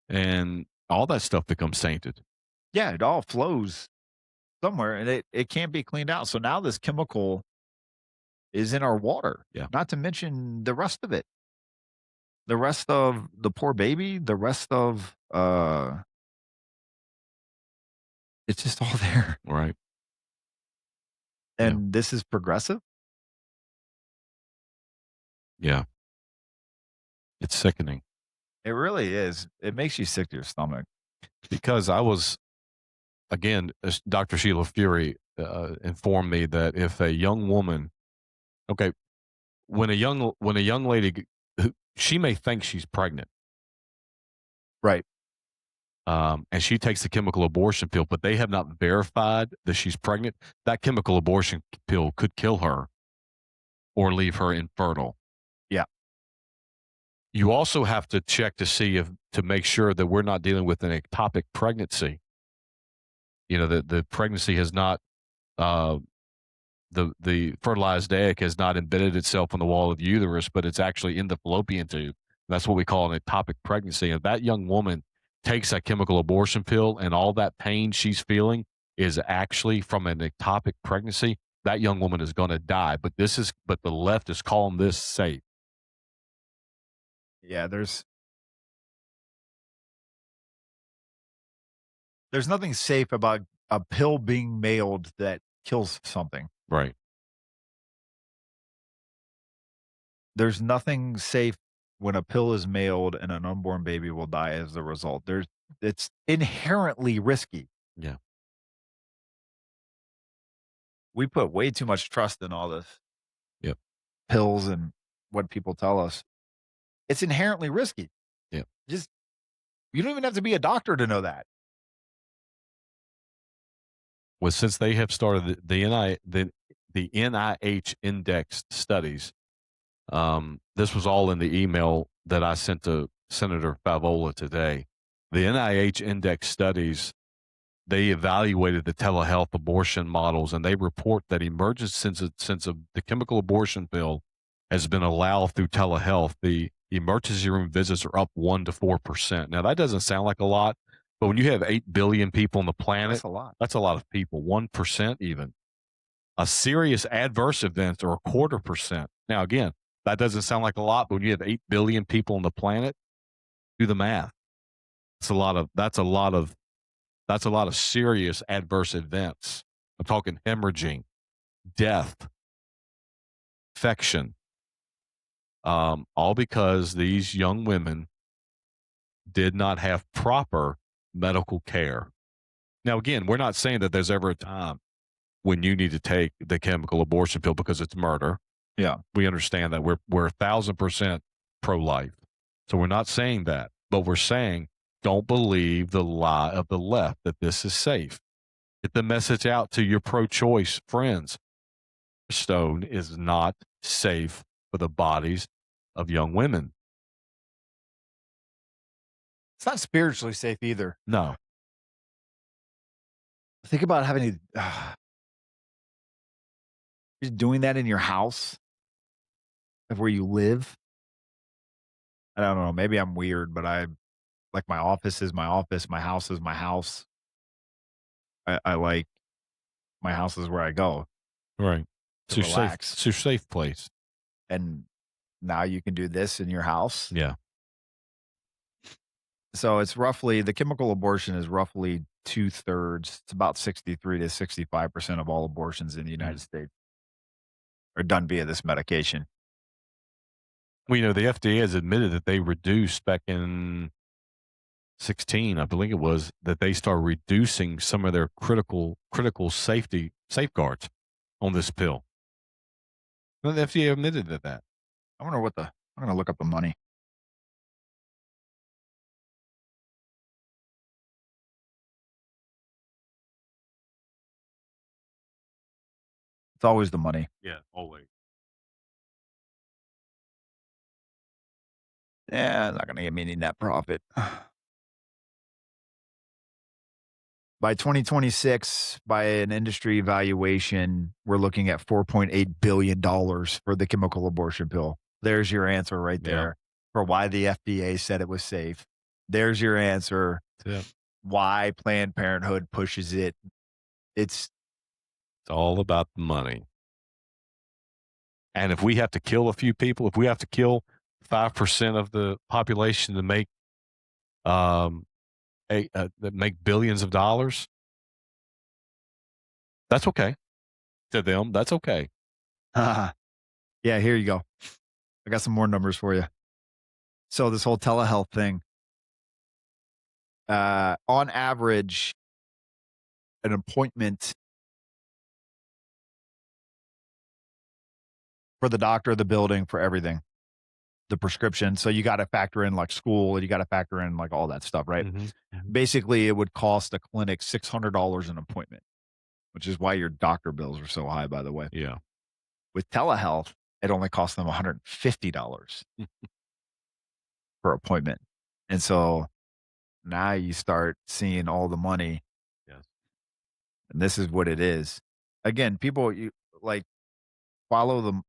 Speaker 2: and all that stuff becomes tainted.
Speaker 1: Yeah, it all flows somewhere, and it can't be cleaned out. So now this chemical is in our water,
Speaker 2: Yeah,
Speaker 1: not to mention the rest of it. The rest of the poor baby, the rest of, it's just all there.
Speaker 2: right. Yeah,
Speaker 1: And this is progressive?
Speaker 2: yeah. It's sickening
Speaker 1: It really is. It makes you sick to your stomach.
Speaker 2: because I was again, as Dr. Sheila Fury, informed me that if a young woman okay, when a young lady who she may think she's pregnant,
Speaker 1: Right.
Speaker 2: and she takes the chemical abortion pill, but they have not verified that she's pregnant, that chemical abortion pill could kill her or leave her infertile.
Speaker 1: Yeah.
Speaker 2: You also have to check to make sure that we're not dealing with an ectopic pregnancy. That the pregnancy has not uh, the fertilized egg has not embedded itself on the wall of the uterus, but it's actually in the fallopian tube. That's what we call an ectopic pregnancy. And that young woman takes that chemical abortion pill, and all that pain she's feeling is actually from an ectopic pregnancy. That young woman is going to die. But the left is calling this safe.
Speaker 1: Yeah, there's nothing safe about a pill being mailed that kills something.
Speaker 2: Right.
Speaker 1: There's nothing safe when a pill is mailed and an unborn baby will die as a result. It's inherently risky.
Speaker 2: Yeah.
Speaker 1: We put way too much trust in all this
Speaker 2: Yep.
Speaker 1: pills and what people tell us. It's inherently risky.
Speaker 2: Yep.
Speaker 1: Just you don't even have to be a doctor to know that.
Speaker 2: Well, since they have started the NIH indexed studies, this was all in the email that I sent to Senator Favola today. The NIH index studies, they evaluated the telehealth abortion models, and they report that emergence since of the chemical abortion pill has been allowed through telehealth. The emergency room visits are up 1 to 4%. Now that doesn't sound like a lot, but when you have 8 billion people on the planet,
Speaker 1: That's a lot.
Speaker 2: that's a lot of people. 1% even. A serious adverse event or 1/4%. Now again, that doesn't sound like a lot, but when you have 8 billion people on the planet, do the math. That's a lot of serious adverse events. I'm talking hemorrhaging, death, infection, all because these young women did not have proper medical care. Now, again, we're not saying that there's ever a time when you need to take the chemical abortion pill because it's murder.
Speaker 1: Yeah.
Speaker 2: We understand that we're 1,000% pro-life. So we're not saying that, but we're saying don't believe the lie of the left that this is safe. Get the message out to your pro-choice friends. Stone is not safe for the bodies of young women.
Speaker 1: It's not spiritually safe either.
Speaker 2: No.
Speaker 1: Think about having to just doing that in your house of where you live. I don't know. Maybe I'm weird, but I like my office is my office. My house is my house. I like my house is where I go
Speaker 2: Right.
Speaker 1: to relax.
Speaker 2: It's your safe place.
Speaker 1: And now you can do this in your house.
Speaker 2: Yeah.
Speaker 1: So it's roughly the chemical abortion is roughly 2/3. It's about 63 to 65% of all abortions in the
Speaker 2: Mm.
Speaker 1: United States are done via this medication.
Speaker 2: Well, the FDA has admitted that they reduced back in 16, I believe it was, that they start reducing some of their critical safety safeguards on this pill. Well, the FDA admitted to that.
Speaker 1: I wonder what the I'm gonna look up the money. It's always the money.
Speaker 2: Yeah, always.
Speaker 1: Yeah, not gonna get me any net profit. By 2026, by an industry evaluation, we're looking at $4.8 billion for the chemical abortion pill. There's your answer right
Speaker 2: Yeah,
Speaker 1: there for why the FDA said it was safe. There's your answer
Speaker 2: that's it.
Speaker 1: why Planned Parenthood pushes it. It's
Speaker 2: It's all about the money. And if we have to kill a few people, if we have to kill 5% of the population to make um that make billions of dollars, that's okay. To them, that's okay.
Speaker 1: yeah, here you go. I got some more numbers for you. So this whole telehealth thing, on average, an appointment for the doctor, the building, for everything, the prescription. So you got to factor in like school and you got to factor in like all that stuff, right?
Speaker 2: Mhm, mhm.
Speaker 1: Basically, it would cost a clinic $600 an appointment, which is why your doctor bills are so high, by the way.
Speaker 2: Yeah.
Speaker 1: With telehealth, it only costs them $150 per appointment. And so now you start seeing all the money,
Speaker 2: Yes.
Speaker 1: and this is what it is. Again, people you like follow them.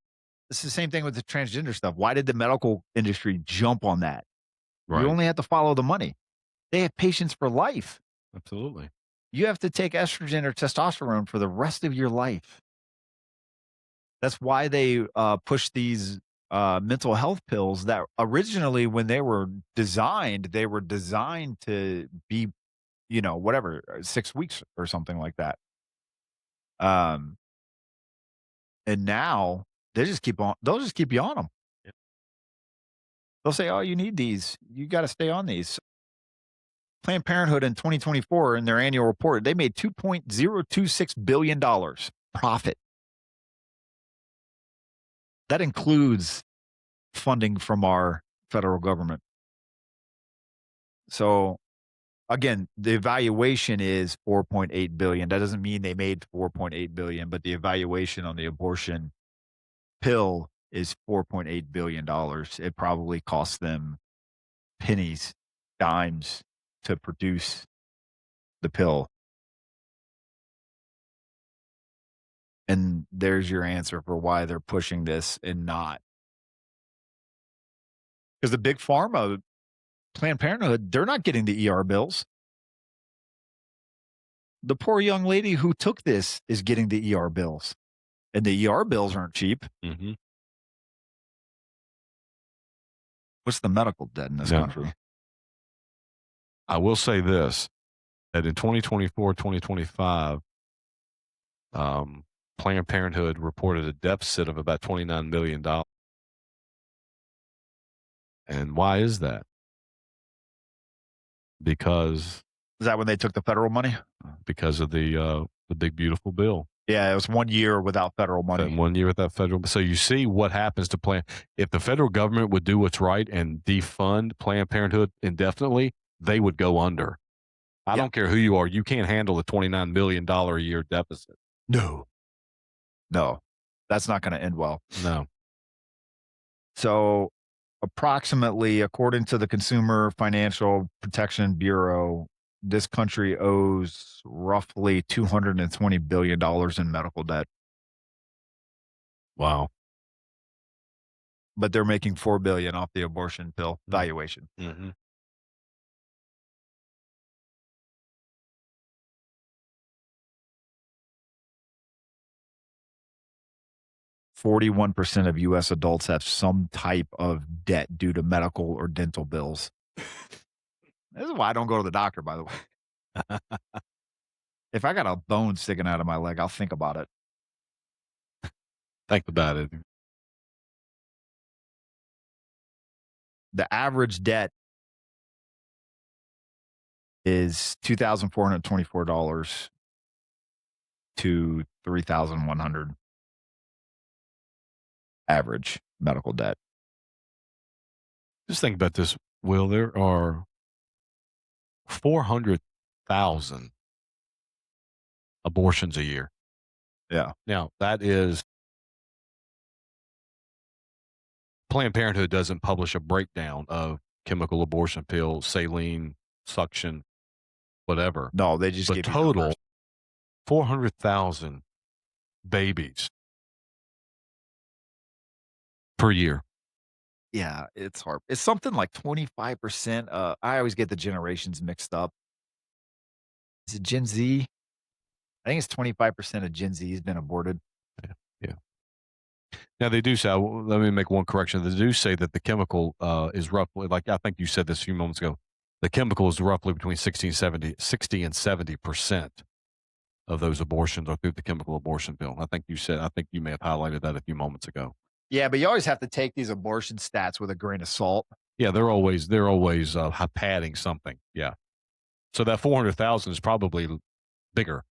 Speaker 1: It's the same thing with the transgender stuff. Why did the medical industry jump on that? You
Speaker 2: Right.
Speaker 1: only have to follow the money. They have patients for life.
Speaker 2: Absolutely.
Speaker 1: You have to take estrogen or testosterone for the rest of your life. That's why they push these mental health pills that originally, when they were designed to be, whatever, 6 weeks or something like that. Um, and now they'll just keep you on them.
Speaker 2: Yep.
Speaker 1: They'll say, oh, you need these. You got to stay on these. Planned Parenthood in 2024, in their annual report, they made $2.026 billion profit. That includes funding from our federal government. So again, the evaluation is 4.8 billion. That doesn't mean they made 4.8 billion, but the evaluation on the abortion pill is 4.8 billion dollars. It probably cost them pennies, dimes to produce the pill. And there's your answer for why they're pushing this and not. Because the big pharma, Planned Parenthood, they're not getting the ER bills. The poor young lady who took this is getting the ER bills, and the ER bills aren't cheap.
Speaker 2: Mhm.
Speaker 1: What's the medical debt in this
Speaker 2: Now,
Speaker 1: country?
Speaker 2: I will say this, that in 2024, 2025, Planned Parenthood reported a deficit of about $29 million. And why is that? Because
Speaker 1: Is that when they took the federal money?
Speaker 2: because of the big beautiful bill.
Speaker 1: Yeah, it was 1 year without federal money.
Speaker 2: And 1 year without federal, so you see what happens to Planned. If the federal government would do what's right and defund Planned Parenthood indefinitely, they would go under. I
Speaker 1: Yeah.
Speaker 2: don't care who you are, you can't handle a $29 million a year deficit.
Speaker 1: No. No. That's not gonna end well.
Speaker 2: No.
Speaker 1: So, approximately, according to the Consumer Financial Protection Bureau, this country owes roughly $220 billion in medical debt,
Speaker 2: Wow.
Speaker 1: but they're making $4 billion off the abortion pill
Speaker 2: Mm.
Speaker 1: valuation.
Speaker 2: Mhm.
Speaker 1: 41% of US adults have some type of debt due to medical or dental bills. This is why I don't go to the doctor, by the way. If I got a bone sticking out of my leg, I'll think about it.
Speaker 2: Think about it.
Speaker 1: The average debt is $2,424 to 3,100 average medical debt.
Speaker 2: Just think about this, Will. There are 400,000 abortions a year.
Speaker 1: Yeah.
Speaker 2: Now, that is Planned Parenthood doesn't publish a breakdown of chemical abortion pills, saline, suction, whatever.
Speaker 1: No, they just
Speaker 2: But
Speaker 1: give you numbers.
Speaker 2: total, 400,000 babies per year.
Speaker 1: Yeah, it's hard. It's something like 25%. I always get the generations mixed up. Is it Gen Z? I think it's 25% of Gen Z has been aborted.
Speaker 2: Yeah, yeah. Now they do say. Let me make one correction. They do say that the chemical is roughly, like I think you said this a few moments ago. The chemical is roughly between 60 and 70% of those abortions are through the chemical abortion pill. I think you said. I think you may have highlighted that a few moments ago.
Speaker 1: Yeah, but you always have to take these abortion stats with a grain of salt.
Speaker 2: Yeah, they're always padding something. Yeah. So that 400,000 is probably bigger.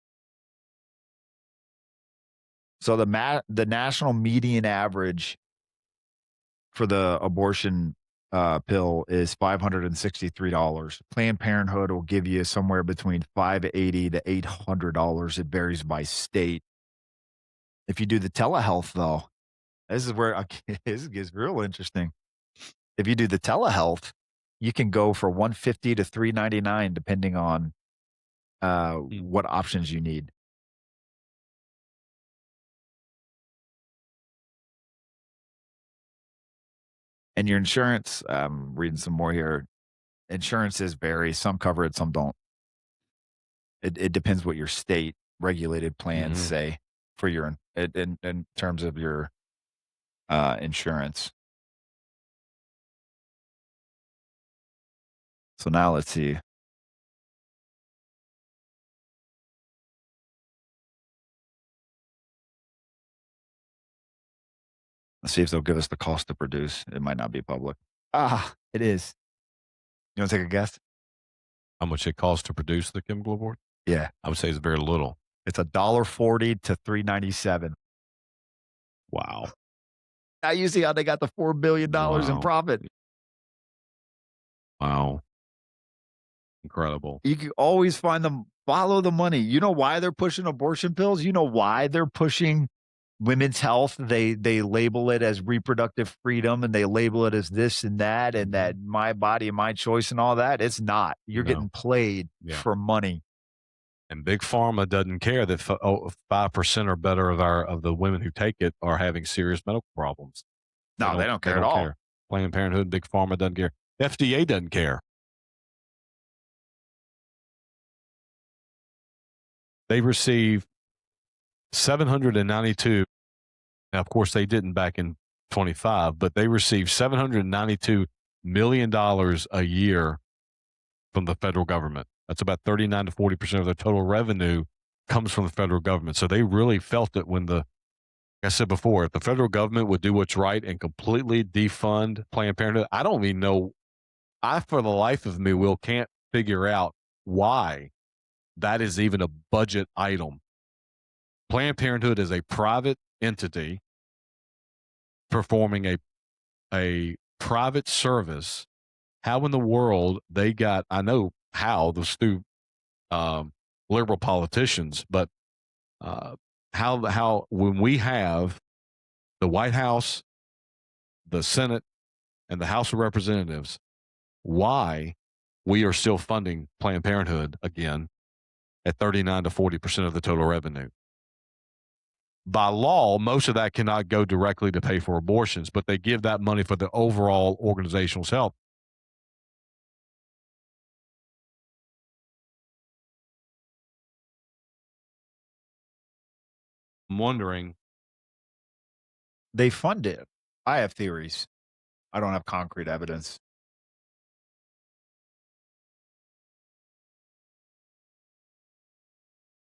Speaker 1: So the national median average for the abortion pill is $563. Planned Parenthood will give you somewhere between $580 to $800. It varies by state. If you do the telehealth, though, this is where this gets real interesting. If you do the telehealth, you can go for 150 to 399 depending on
Speaker 2: Mm.
Speaker 1: what options you need. And your insurance, reading some more here. Insurances vary. Some cover it, some don't. It depends what your state regulated plans
Speaker 2: Mhm.
Speaker 1: say for your in terms of your insurance. So now let's see. Let's see if they'll give us the cost to produce. It might not be public. Ah, it is. You want to take a guess?
Speaker 2: How much it costs to produce the chemical abortion?
Speaker 1: Yeah,
Speaker 2: I would say it's very little.
Speaker 1: it's $1.40 to 397.
Speaker 2: Wow.
Speaker 1: Now you see how they got the $4 billion in
Speaker 2: Wow.
Speaker 1: profit.
Speaker 2: Wow. Incredible.
Speaker 1: You can always find them. Follow the money. You know why they're pushing abortion pills? You know why they're pushing women's health? They label it as reproductive freedom and they label it as this and
Speaker 2: Mhm.
Speaker 1: that my body, my choice and all that. It's not. You're
Speaker 2: No.
Speaker 1: getting played
Speaker 2: Yeah.
Speaker 1: for money.
Speaker 2: And big pharma doesn't care that 5% or better of the women who take it are having serious medical problems. They
Speaker 1: No, they
Speaker 2: don't
Speaker 1: don't
Speaker 2: they
Speaker 1: care at
Speaker 2: don't
Speaker 1: all.
Speaker 2: care. Planned Parenthood, big pharma doesn't care. FDA doesn't care. They receive 792. Now, of course, they didn't back in 25, but they received $792 million a year from the federal government. That's about 39 to 40% of their total revenue comes from the federal government. So they really felt it when like I said before, if the federal government would do what's right and completely defund Planned Parenthood, I don't even know. For the life of me, Will, can't figure out why that is even a budget item. Planned Parenthood is a private entity performing a private service. How in the world they got? I know how those through um, liberal politicians, but uh, how when we have the White House, the Senate, and the House of Representatives, why we are still funding Planned Parenthood again at 39 to 40% of the total revenue. By law, most of that cannot go directly to pay for abortions, but they give that money for the overall organizational health. I'm wondering,
Speaker 1: They fund it. I have theories. I don't have concrete evidence.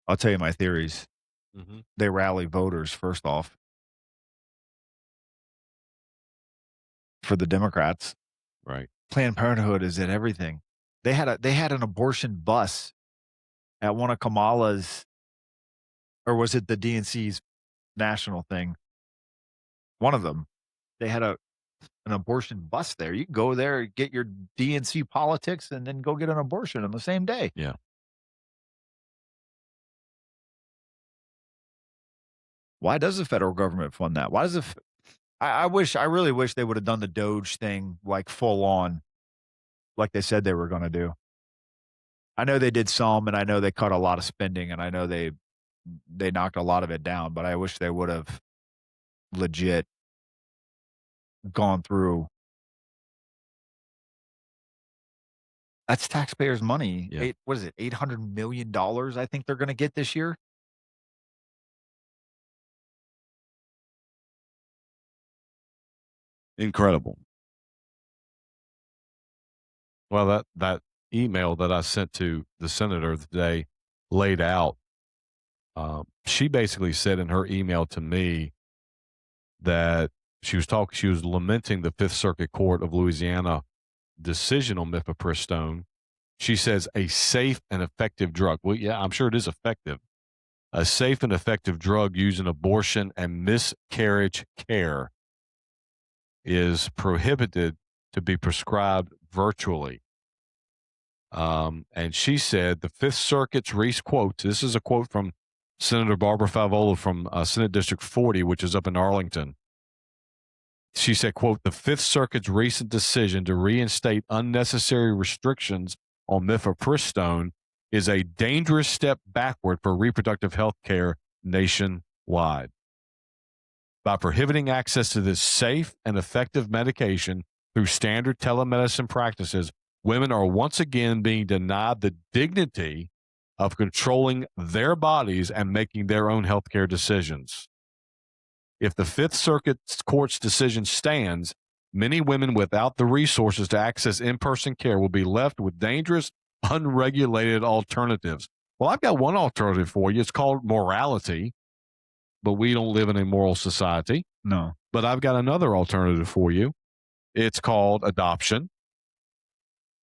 Speaker 1: I'll tell you my theories.
Speaker 2: mhm,
Speaker 1: They rally voters first off for the Democrats.
Speaker 2: right?
Speaker 1: Planned Parenthood is in everything. They had an abortion bus at one of Kamala's, or was it the DNC's national thing? One of them. They had an abortion bus there. You can go there, get your DNC politics, and then go get an abortion on the same day.
Speaker 2: Yeah.
Speaker 1: Why does the federal government fund that? Why does the I really wish they would have done the Doge thing, like, full on, like they said they were gonna do. I know they did some, and I know they cut a lot of spending, and I know they knocked a lot of it down, but I wish they would've legit gone through. That's taxpayers' money.
Speaker 2: Yeah.
Speaker 1: 8 what is it, $800,000,000 I think they're gonna get this year?
Speaker 2: Incredible. Well, that email that I sent to the senator today laid out, she basically said in her email to me that she was lamenting the Fifth Circuit Court of Louisiana decision on mifepristone. She says a safe and effective drug. Well, yeah, I'm sure it is effective. A safe and effective drug used in abortion and miscarriage care is prohibited to be prescribed virtually. And she said the Fifth Circuit's recent quote, this is a quote from Senator Barbara Favola from Senate District 40, which is up in Arlington. She said, quote, the Fifth Circuit's recent decision to reinstate unnecessary restrictions on mifepristone is a dangerous step backward for reproductive health care nationwide. By prohibiting access to this safe and effective medication through standard telemedicine practices, women are once again being denied the dignity of controlling their bodies and making their own healthcare decisions. If the Fifth Circuit Court's decision stands, many women without the resources to access in-person care will be left with dangerous, unregulated alternatives. Well, I've got one alternative for you. It's called morality, but we don't live in a moral society.
Speaker 1: No.
Speaker 2: But I've got another alternative for you. It's called adoption.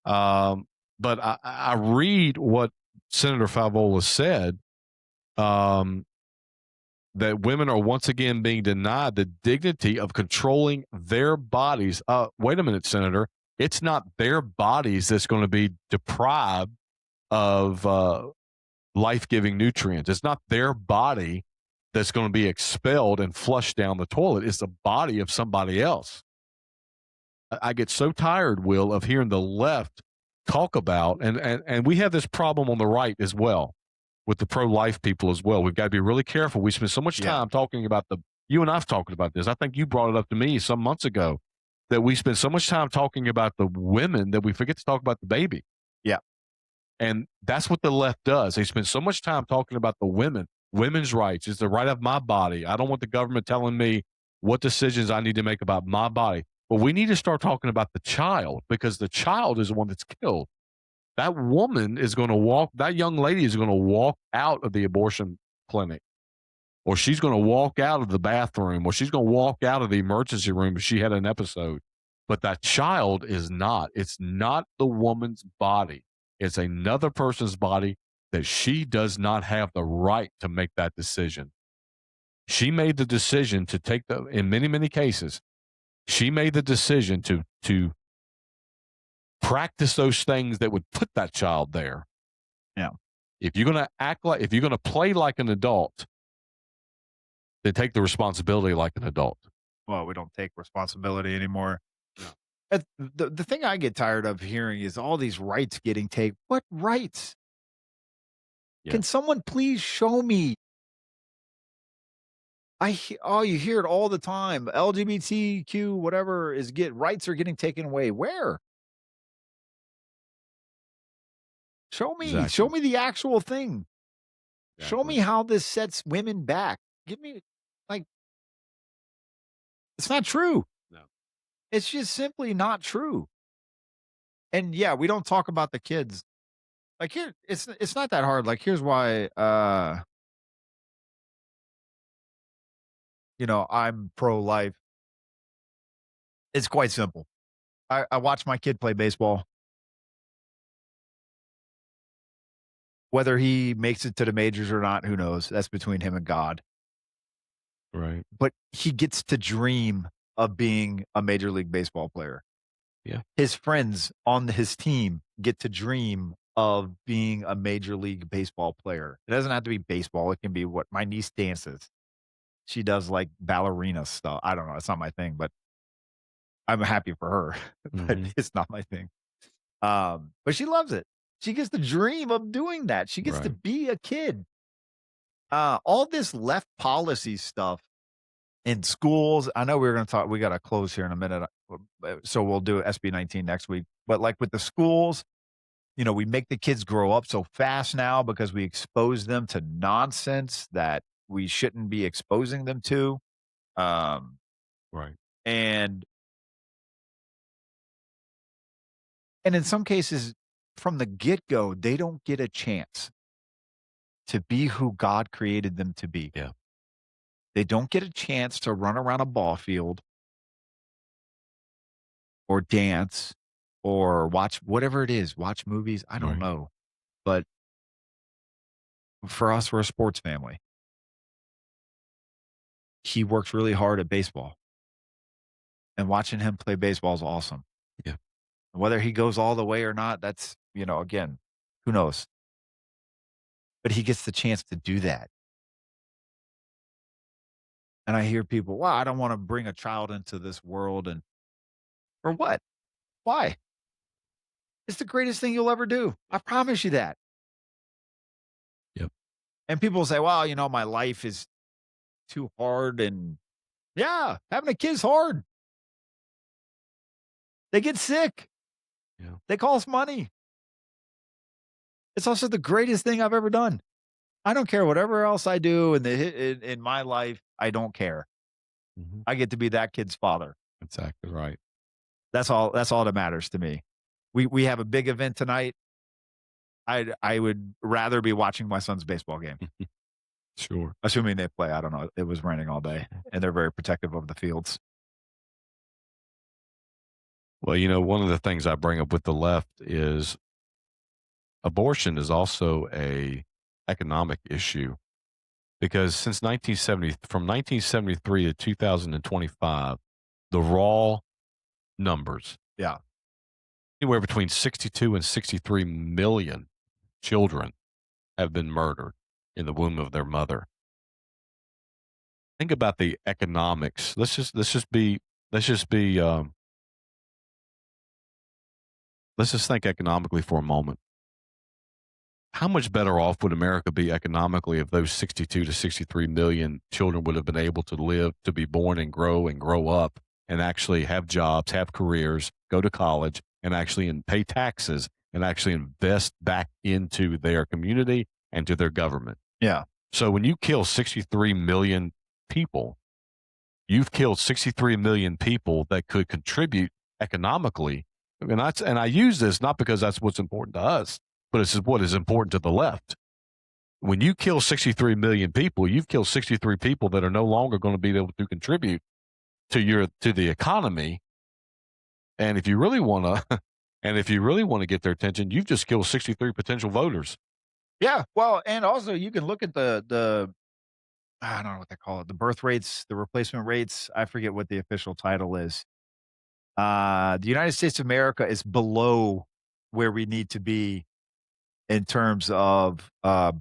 Speaker 2: But I read what Senator Favola said, that women are once again being denied the dignity of controlling their bodies. Wait a minute, Senator. It's not their bodies that's going to be deprived of life-giving nutrients. It's not their body that's going to be expelled and flushed down the toilet. It's the body of somebody else. I get so tired, Will, of hearing the left talk about, and we have this problem on the right as well with the pro-life people as well. We've got to be really careful. We spend so much time talking about you and I've talked about this. I think you brought it up to me some months ago that we spend so much time talking about the women that we forget to talk about the baby.
Speaker 1: Yeah.
Speaker 2: And that's what the left does. They spend so much time talking about the women's rights. It's the right of my body. I don't want the government telling me what decisions I need to make about my body. But we need to start talking about the child, because the child is the one that's killed. That woman is going to that young lady is going to walk out of the abortion clinic, or she's going to walk out of the bathroom, or she's going to walk out of the emergency room if she had an episode. But that child is not. It's not the woman's body. It's another person's body that she does not have the right to make that decision. She made the decision to take in many, many cases, she made the decision to practice those things that would put that child there.
Speaker 1: Yeah.
Speaker 2: If you're going to play like an adult, then take the responsibility like an adult.
Speaker 1: Well, we don't take responsibility anymore. The thing I get tired of hearing is all these rights getting taken. What rights?
Speaker 2: Yeah.
Speaker 1: Can someone please show me? You hear it all the time. LGBTQ, whatever rights are getting taken away. Where? Show me.
Speaker 2: Exactly.
Speaker 1: Show me the actual thing. Show me
Speaker 2: Exactly.
Speaker 1: how this sets women back. Give me, like, it's not true.
Speaker 2: No.
Speaker 1: It's just simply not true. And yeah, we don't talk about the kids. Like, here, it's not that hard. Like, here's why I'm pro-life. It's quite simple. I watch my kid play baseball. Whether he makes it to the majors or not, who knows? That's between him and God.
Speaker 2: Right.
Speaker 1: But he gets to dream of being a Major League Baseball player.
Speaker 2: Yeah.
Speaker 1: His friends on his team get to dream of being a Major League Baseball player. It doesn't have to be baseball, it can be what my niece dances. She does, like, ballerina stuff. I don't know, it's not my thing, but I'm happy for her, but
Speaker 2: Mhm.
Speaker 1: it's not my thing. But she loves it. She gets to dream of doing that. She gets to
Speaker 2: Right.
Speaker 1: be a kid. All this left policy stuff in schools, I know we were gonna talk we gotta close here in a minute, so we'll do SB 19 next week, but, like, with the schools, we make the kids grow up so fast now because we expose them to nonsense that we shouldn't be exposing them to, um,
Speaker 2: Right.
Speaker 1: and in some cases, from the get-go, they don't get a chance to be who God created them to be.
Speaker 2: Yeah.
Speaker 1: They don't get a chance to run around a ball field or dance or watch whatever it is, watch movies, I don't
Speaker 2: Right.
Speaker 1: know. But for us, we're a sports family. He works really hard at baseball, and watching him play baseball is awesome.
Speaker 2: Yeah.
Speaker 1: Whether he goes all the way or not, that's, again, who knows? But he gets the chance to do that. And I hear people, "Well, I don't wanna bring a child into this world," and for what? Why? It's the greatest thing you'll ever do. I promise you that.
Speaker 2: Yep.
Speaker 1: And people say, "Well, my life is too hard," and yeah, having a kid's hard. They get sick.
Speaker 2: Yeah.
Speaker 1: They cost money. It's also the greatest thing I've ever done. I don't care whatever else I do in my life, I don't care.
Speaker 2: Mhm.
Speaker 1: I get to be that kid's father.
Speaker 2: Exactly right.
Speaker 1: That's all that matters to me. We have a big event tonight. I would rather be watching my son's baseball game,
Speaker 2: Sure.
Speaker 1: assuming they play. I don't know. It was raining all day, and they're very protective of the fields.
Speaker 2: Well, one of the things I bring up with the left is abortion is also a economic issue because since 1970, from 1973 to 2025, the raw numbers
Speaker 1: Yeah.
Speaker 2: anywhere between 62 and 63 million children have been murdered in the womb of their mother. Think about the economics. Let's just think economically for a moment. How much better off would America be economically if those 62 to 63 million children would have been able to live, to be born and grow up and actually have jobs, have careers, go to college, and actually pay taxes and actually invest back into their community and to their government?
Speaker 1: Yeah.
Speaker 2: So when you kill 63 million people, you've killed 63 million people that could contribute economically. And I use this not because that's what's important to us, but it's what is important to the left. When you kill 63 million people, you've killed 63 people that are no longer going to be able to contribute to the economy. And if you really want to, and if you really want to get their attention, you've just killed 63 potential voters.
Speaker 1: Yeah. Well, and also you can look at the I don't know what they call it, the birth rates, the replacement rates. I forget what the official title is. The United States of America is below where we need to be in terms of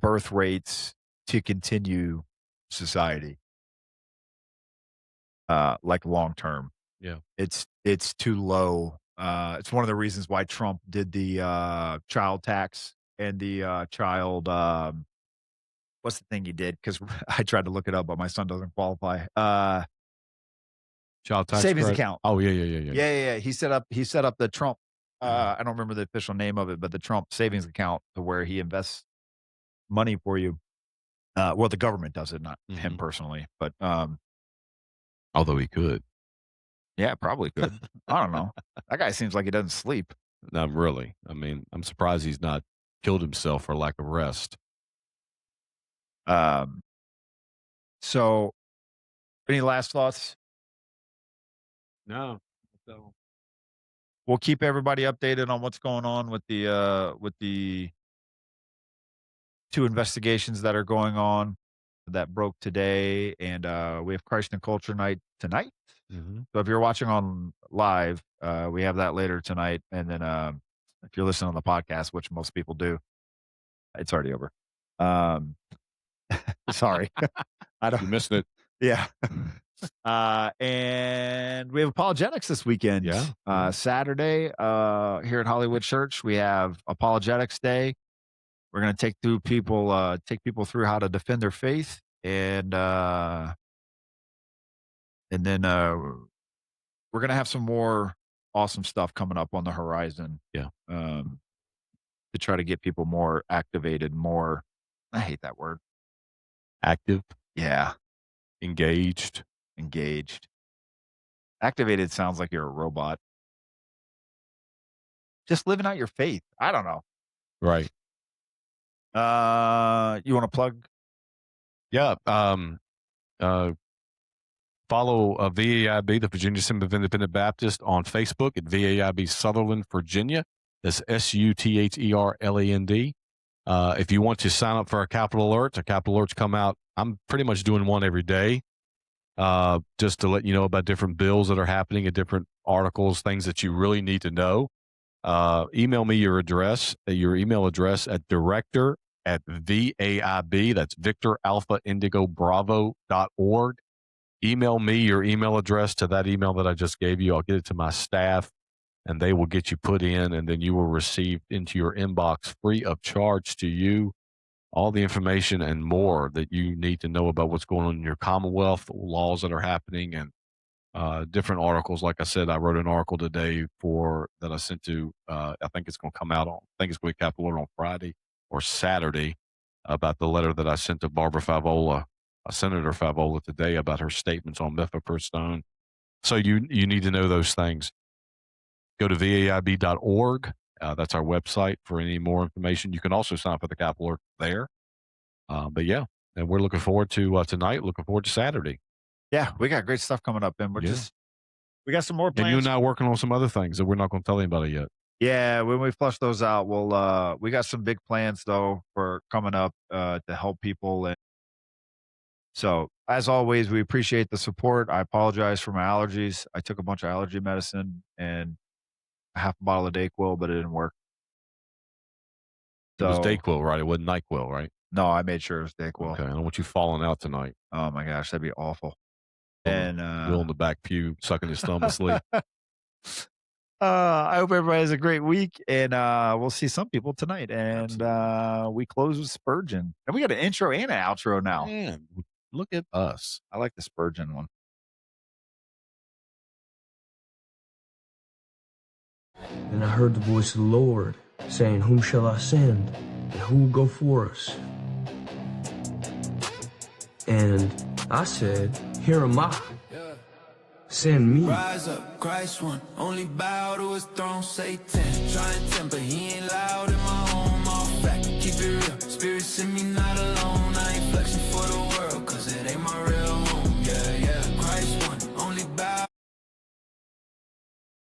Speaker 1: birth rates to continue society, like long term.
Speaker 2: Yeah.
Speaker 1: It's too low. It's one of the reasons why Trump did the child tax and the child. What's the thing he did? Because I tried to look it up, but my son doesn't qualify.
Speaker 2: Child tax
Speaker 1: Savings
Speaker 2: credit.
Speaker 1: account.
Speaker 2: Oh, yeah, yeah, yeah, yeah, yeah.
Speaker 1: Yeah. He set up the Trump. I don't remember the official name of it, but the Trump savings account to where he invests money for you. Well, the government does it, not him
Speaker 2: Mhm.
Speaker 1: personally, but
Speaker 2: Although he could.
Speaker 1: yeah, probably could. I don't know. That guy seems like he doesn't sleep.
Speaker 2: Not really. I mean, I'm surprised he's not killed himself for lack of rest.
Speaker 1: Um, so any last thoughts?
Speaker 2: No. So
Speaker 1: We'll keep everybody updated on what's going on with the 2 investigations that are going on that broke today, and we have Christ and Culture Night tonight.
Speaker 2: Mhm.
Speaker 1: So if you're watching on live, we have that later tonight, and then if you're listening on the podcast, which most people do, it's already over. Um, sorry, I don't.
Speaker 2: You're missing it.
Speaker 1: Yeah. And we have apologetics this weekend.
Speaker 2: Yeah, yeah.
Speaker 1: Saturday, here at Hollywood Church, we have Apologetics Day. We're gonna take people through how to defend their faith, and then we're gonna have some more awesome stuff coming up on the horizon.
Speaker 2: Yeah.
Speaker 1: Um, to try to get people more activated, more. I hate that word.
Speaker 2: Active,
Speaker 1: Yeah,
Speaker 2: engaged.
Speaker 1: engaged. Activated sounds like you're a robot. Just living out your faith. I don't know.
Speaker 2: Right.
Speaker 1: You want to plug?
Speaker 2: Yeah, uh, follow, VAIB, the Virginia Assembly of Independent Baptists, on Facebook at VAIB Sutherland, Virginia. That's SUTHERLAND. If you want to sign up for our Capital Alerts come out. I'm pretty much doing one every day, just to let you know about different bills that are happening and different articles, things that you really need to know. Email me your email address at director@VAIB. That's Victor Alpha Indigo Bravo.org. Email me your email address to that email that I just gave you. I'll get it to my staff, and they will get you put in, and then you will receive into your inbox free of charge to you all the information and more that you need to know about what's going on in your Commonwealth, laws that are happening, and different articles. Like I said, I wrote an article today that I sent to, I think it's going to come out I think it's going to be Capital Alert on Friday or Saturday, about the letter that I sent to Barbara Favola, Senator Favola, today, about her statements on mifepristone. So you need to know those things. Go to vaib.org. That's our website for any more information. You can also sign up for the Capital Alert there. But yeah, and we're looking forward to tonight, looking forward to Saturday.
Speaker 1: Yeah, we got great stuff coming up, and
Speaker 2: Yeah.
Speaker 1: we got some more
Speaker 2: And you and
Speaker 1: plans.
Speaker 2: I are working on some other things that we're not going to tell anybody yet.
Speaker 1: Yeah, when we flush those out, we got some big plans though for coming up to help people. And so, as always, we appreciate the support. I apologize for my allergies. I took a bunch of allergy medicine and a half a bottle of Dayquil, but it didn't work.
Speaker 2: It was
Speaker 1: So,
Speaker 2: Dayquil, right? It wasn't NyQuil, right?
Speaker 1: no, I made sure it was Dayquil.
Speaker 2: Okay. I don't want you falling out tonight.
Speaker 1: Oh my gosh, that'd be awful.
Speaker 2: And
Speaker 1: And
Speaker 2: Will in the back pew sucking his thumb asleep.
Speaker 1: I hope everybody has a great week, and we'll see some people tonight. And we close with Spurgeon, and we got an intro and an outro now.
Speaker 2: Man, look at us.
Speaker 1: I like the Spurgeon one.
Speaker 3: And I heard the voice of the Lord saying, "Whom shall I send? And who will go for us?" And I said, "Here am I. Send me."
Speaker 4: Rise up, Christ one, only bow to his throne, Satan. Try and temper, he ain't loud in my home, all fact. Keep it real, spirit send me not alone. I ain't flexing for the